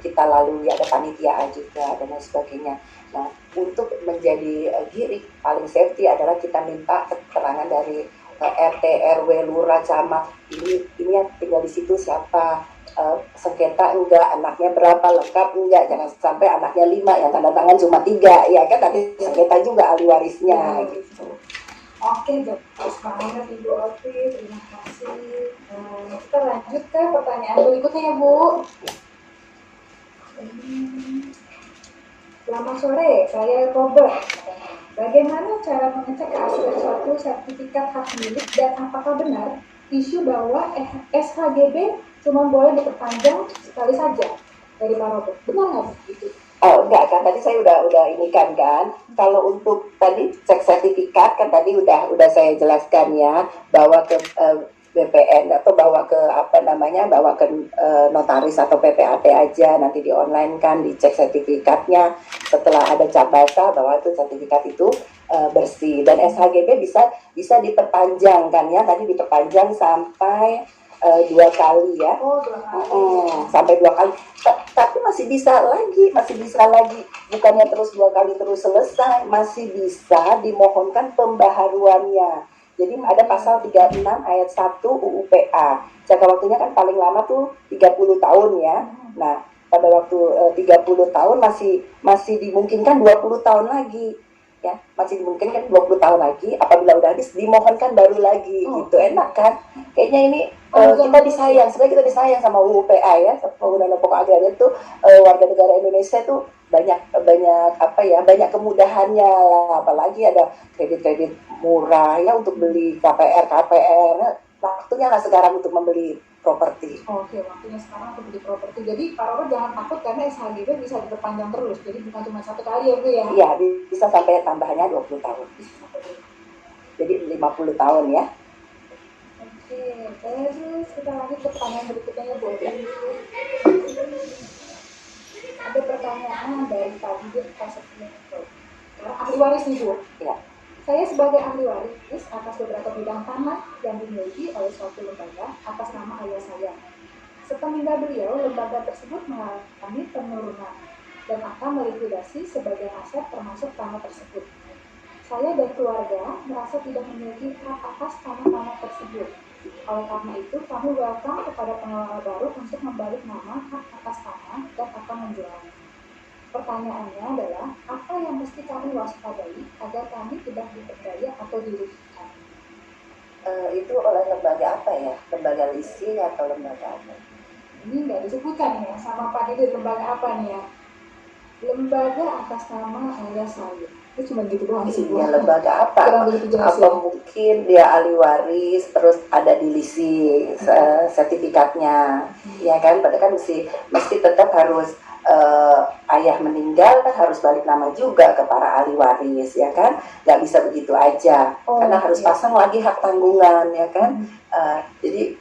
kita lalui, ada panitiaan juga dan lain sebagainya. Nah untuk menjadi girik paling safety adalah kita minta keterangan dari RT, RW, lurah, camat, ini yang tinggal di situ siapa, sengketa enggak, anaknya berapa, lengkap enggak, jangan sampai anaknya 5 yang tanda tangan cuma 3 ya kan, tapi sengketa juga ahli warisnya gitu. Oke, bagus banget Ibu Opi, terima kasih. Kita lanjut ke pertanyaan berikutnya ya Bu. Selamat sore, saya Robert. Bagaimana cara mengecek keaslian suatu sertifikat hak milik dan apakah benar isu bahwa SHGB cuma boleh diperpanjang sekali saja dari Pak Robert? Benar nggak begitu? Oh enggak kan, tadi saya udah ini kan. Kalau untuk tadi cek sertifikat kan tadi udah saya jelaskan ya, bahwa ke BPN atau bawa ke bawa ke notaris atau PPAT aja, nanti di online kan dicek sertifikatnya, setelah ada cap basah bahwa itu sertifikat itu bersih. Dan SHGB bisa diperpanjang kan ya, tadi diperpanjang sampai 2 kali ya. Sampai 2 kali, tapi masih bisa lagi, bukannya terus 2 kali terus selesai, masih bisa dimohonkan pembaharuannya. Jadi ada pasal 36 ayat 1 UU PA. Jangka waktunya kan paling lama tuh 30 tahun ya. Nah, pada waktu 30 tahun masih dimungkinkan 20 tahun lagi. Ya, masih dimungkinkan 20 tahun lagi, apabila udah habis dimohonkan baru lagi gitu. Enak kan? Kayaknya ini kita disayang, sebenarnya kita disayang sama UU PA ya, Undang-Undang Pokok Agraria itu, warga negara Indonesia itu banyak kemudahannya lah, apalagi ada kredit murah ya untuk beli KPR. Waktunya nggak sekarang untuk membeli properti. Oke, waktunya sekarang untuk beli properti. Jadi Pak Roro jangan takut karena SHGB bisa diperpanjang terus. Jadi bukan cuma 1 kali ya Bu ya? Iya, bisa sampai tambahannya 20 tahun. Bisa sampai 20. Jadi 50 tahun ya. Oke, terus kita lanjut ke pertanyaan berikutnya ya Bu. Ada pertanyaan dari Pak Didit Prasetyo. Karena ahli waris nih Bu. Ya. Saya sebagai ahli waris atas beberapa bidang tanah yang dimiliki oleh suatu lembaga atas nama ayah saya. Sepeninggal beliau, lembaga tersebut mengalami penurunan dan akan melikuidasi sebagian aset termasuk tanah tersebut. Saya dan keluarga merasa tidak memiliki hak atas tanah-tanah tersebut. Oleh karena itu, kami welcome kepada pengelola baru untuk membalik nama hak atas tanah dan akan menjualnya. Pertanyaannya adalah, apa yang mesti kami waspadai agar kami tidak diperdaya atau dirugikan? Itu oleh lembaga apa ya? Lembaga leasing atau lembaga apa? Ini nggak disebutkan ya, sama Pak Didit lembaga apa nih ya? Lembaga atas nama ayah saya. Itu cuma gitu doang sih. Iya, lembaga apa? Kurang begitu jelas Atau ya. mungkin dia ahli waris terus ada di leasing sertifikatnya, ya kan? Padahal kan mesti tetap harus ayah meninggal kan harus balik nama juga ke para ahli waris, ya kan? Nggak bisa begitu aja, karena harus pasang lagi hak tanggungan, ya kan? Jadi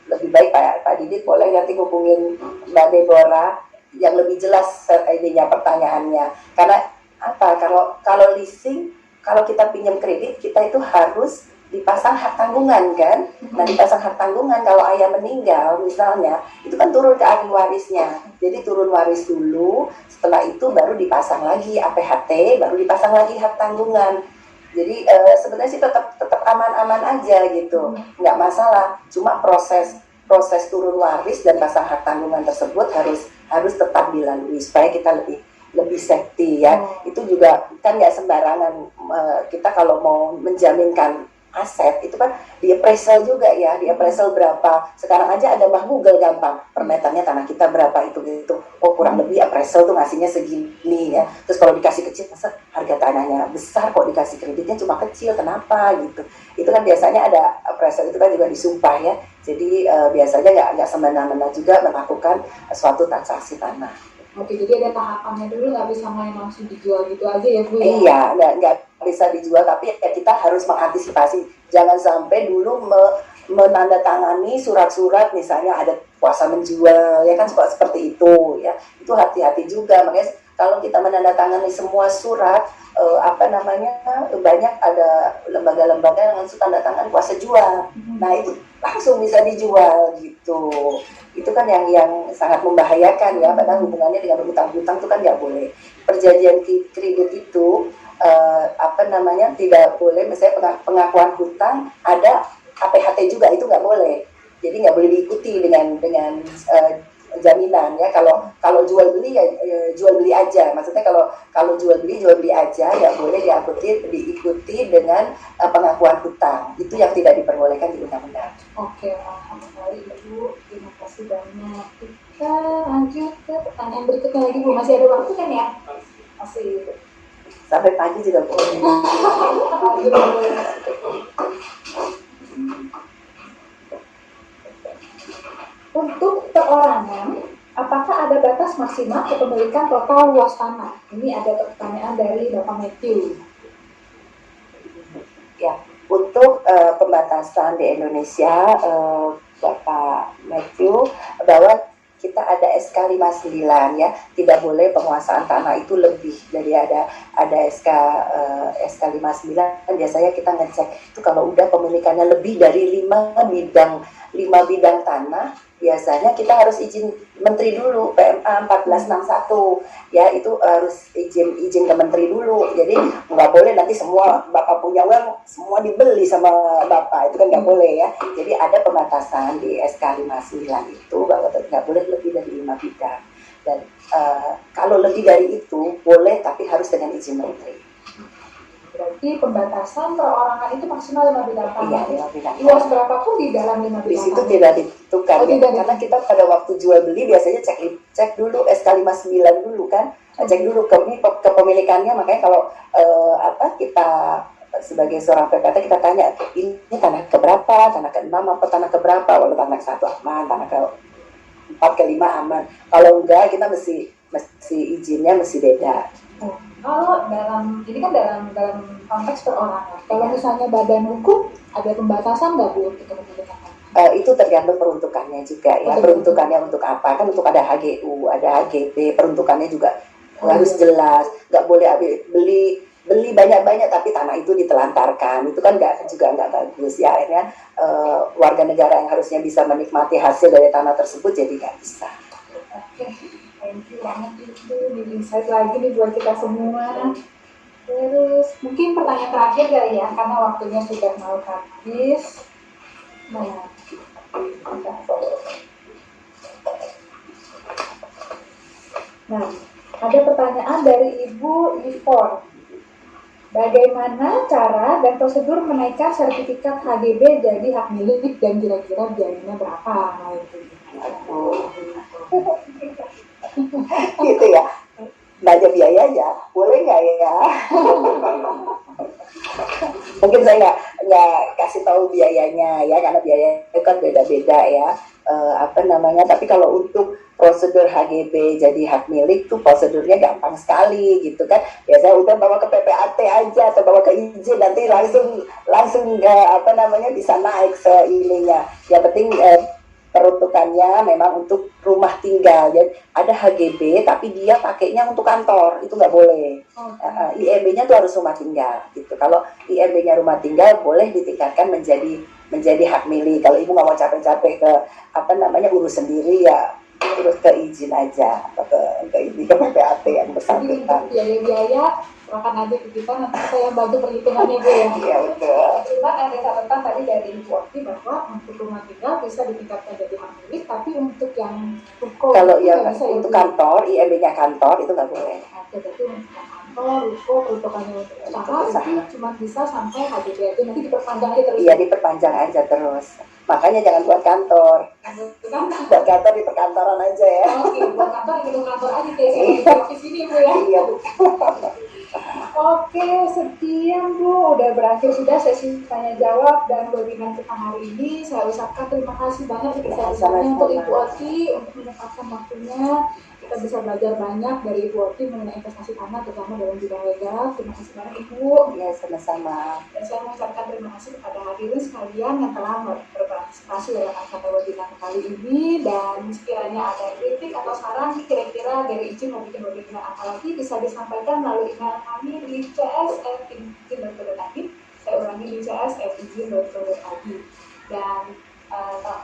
lebih baik Pak Didit boleh nanti hubungin Mbak Deborah yang lebih jelas ininya pertanyaannya, karena apa, kalau leasing, kalau kita pinjam kredit kita itu harus dipasang hak tanggungan kan. Nah, dipasang hak tanggungan kalau ayah meninggal misalnya, itu kan turun ke ahli warisnya. Jadi turun waris dulu, setelah itu baru dipasang lagi APHT, baru dipasang lagi hak tanggungan. Jadi sebenarnya sih tetap aman-aman aja gitu, nggak masalah. Cuma proses turun waris dan pasang hak tanggungan tersebut harus tetap dilalui supaya kita lebih safety ya. Itu juga kan nggak sembarangan, kita kalau mau menjaminkan aset itu kan di appraisal juga ya, di appraisal berapa. Sekarang aja ada mah Google gampang, per meternya tanah kita berapa itu gitu. Oh kurang lebih appraisal tuh ngasihnya segini ya. Terus kalau dikasih kecil, masa harga tanahnya besar kok dikasih kreditnya cuma kecil, kenapa gitu. Itu kan biasanya ada appraisal, itu kan juga disumpah ya. Jadi biasanya nggak semena-mena juga melakukan suatu transaksi tanah. Oke, jadi ada tahapannya dulu, nggak bisa main langsung dijual gitu aja ya Bu ya? Iya, nggak bisa dijual, tapi ya kita harus mengantisipasi. Jangan sampai dulu menandatangani surat-surat, misalnya ada kuasa menjual, ya kan seperti itu ya. Itu hati-hati juga, makanya kalau kita menandatangani semua surat, banyak ada lembaga-lembaga yang langsung tanda tangan kuasa jual. Nah itu langsung bisa dijual gitu. Itu kan yang sangat membahayakan ya, padahal hubungannya dengan hutang-hutang itu kan nggak boleh. Perjanjian kredit itu tidak boleh, misalnya pengakuan hutang ada APHT juga, itu nggak boleh. Jadi nggak boleh diikuti dengan jaminan ya. Kalau jual beli ya jual beli aja, maksudnya kalau jual beli aja ya, boleh diikuti dengan pengakuan hutang. Itu yang tidak diperbolehkan di undang-undang. Oke, alhamdulillah Ibu, terima kasih banyak. Kita lanjut ke pertanyaan berikutnya lagi Bu, masih ada waktu kan ya? Masih. Sampai pagi juga boleh. Untuk perorangan, apakah ada batas maksimal kepemilikan total luas tanah? Ini ada pertanyaan dari Bapak Matthew. Ya, untuk pembatasan di Indonesia, Bapak Matthew, bahwa kita ada SK 59 ya, tidak boleh penguasaan tanah itu lebih dari ada SK 59. Biasanya kita ngecek itu kalau udah pemilikannya lebih dari 5 bidang tanah, biasanya kita harus izin menteri dulu, PMA 1461 ya, itu harus izin ke menteri dulu. Jadi nggak boleh nanti semua bapak punya uang semua dibeli sama bapak, itu kan nggak boleh ya. Jadi ada pembatasan di SK 59 itu bahwa nggak boleh lebih dari 5 bidang, dan kalau lebih dari itu boleh tapi harus dengan izin menteri. Berarti pembatasan perorangan itu maksimal 5 bidang tanah. Iya, 5 bidang. Luas berapapun di dalam 5 bidang di situ tanah. Tidak ditentukan ya. Tidak Karena kita pada waktu jual beli biasanya cek dulu SK 59 dulu kan. Cek dulu kepemilikannya, makanya kalau kita sebagai seorang PPAT kita tanya, ini tanah keberapa, tanah ke-6 apa tanah keberapa, walau tanah ke-1 aman, tanah ke-4 ke-5 aman. Kalau enggak kita mesti izinnya mesti beda. Kalau ini kan dalam konteks perorangan. Kalau misalnya badan hukum ada pembatasan nggak Bu untuk kepemilikan? Itu tergantung peruntukannya juga ya. Peruntukannya untuk apa? Kan untuk ada HGU, ada HGB, peruntukannya juga harus jelas. Nggak boleh beli banyak-banyak tapi tanah itu ditelantarkan. Itu kan juga nggak bagus ya. Akhirnya warga negara yang harusnya bisa menikmati hasil dari tanah tersebut jadi nggak bisa. Oke, thank you banget itu. Jadi insight lagi nih buat kita semua. Terus mungkin pertanyaan terakhir kali ya, karena waktunya sudah mau habis. Nah, ada pertanyaan dari Ibu Ivor. Bagaimana cara dan prosedur menaikkan sertifikat HGB jadi hak milik dan kira-kira biayanya berapa? Nah, itu. Gitu ya. Nanya biayanya, boleh nggak ya? Mungkin saya nggak kasih tahu biayanya ya, karena biaya itu kan beda-beda ya. Tapi kalau untuk prosedur HGB jadi hak milik tuh prosedurnya gampang sekali gitu kan. Biasanya udah bawa ke PPAT aja atau bawa ke izin, nanti langsung bisa naik ininya. Yang penting peruntukannya memang untuk rumah tinggal. Jadi ada HGB tapi dia pakainya untuk kantor, itu nggak boleh. IMB-nya tuh harus rumah tinggal gitu. Kalau IMB-nya rumah tinggal boleh ditingkatkan menjadi hak milik. Kalau ibu nggak mau capek-capek ke urus sendiri ya, urus ke izin aja atau ke PPAT yang bersangkutan. Biaya-biaya akan nanti kita nanti saya bantu perhitungannya Bu ya. Iya betul. Cuma ada catatan tadi dari Ibu Oti bahwa untuk rumah tinggal bisa ditingkatkan jadi hak milik, tapi untuk yang ruko kalau yang untuk kantor, IMB-nya kantor itu nggak boleh. Oke, berarti untuk kantor, ruko, peruntukannya untuk usaha itu cuma bisa sampai HGB aja, nanti diperpanjang aja terus. Iya, diperpanjang aja terus. Makanya jangan buat kantor. Buat kantor di perkantoran aja ya. Oke, buat kantor di gedung kantor aja kayak saya di sini Bu ya. Iya. Oke, sekian Bu. Udah berakhir sudah sesi tanya jawab dan webinar kita hari ini. Saya ucapkan terima kasih banyak untuk Ibu Oti untuk menyempatkan waktunya. Kita bisa belajar banyak dari Ibu Oti mengenai investasi tanah, terutama dalam bidang legal. Terima kasih banyak Ibu. Ya, sama-sama. Dan saya mengucapkan terima kasih kepada hadirin sekalian yang telah berpartisipasi dalam acara webinar kali ini. Dan sekiranya ada kritik atau saran, kira-kira dari izin mau bikin webinar apa lagi, bisa disampaikan melalui email kami di cs@izin.co.id. Saya ulangi di cs@izin.co.id. Dan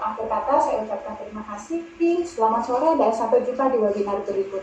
akhir kata saya ucapkan terima kasih, selamat sore dan sampai jumpa di webinar berikut.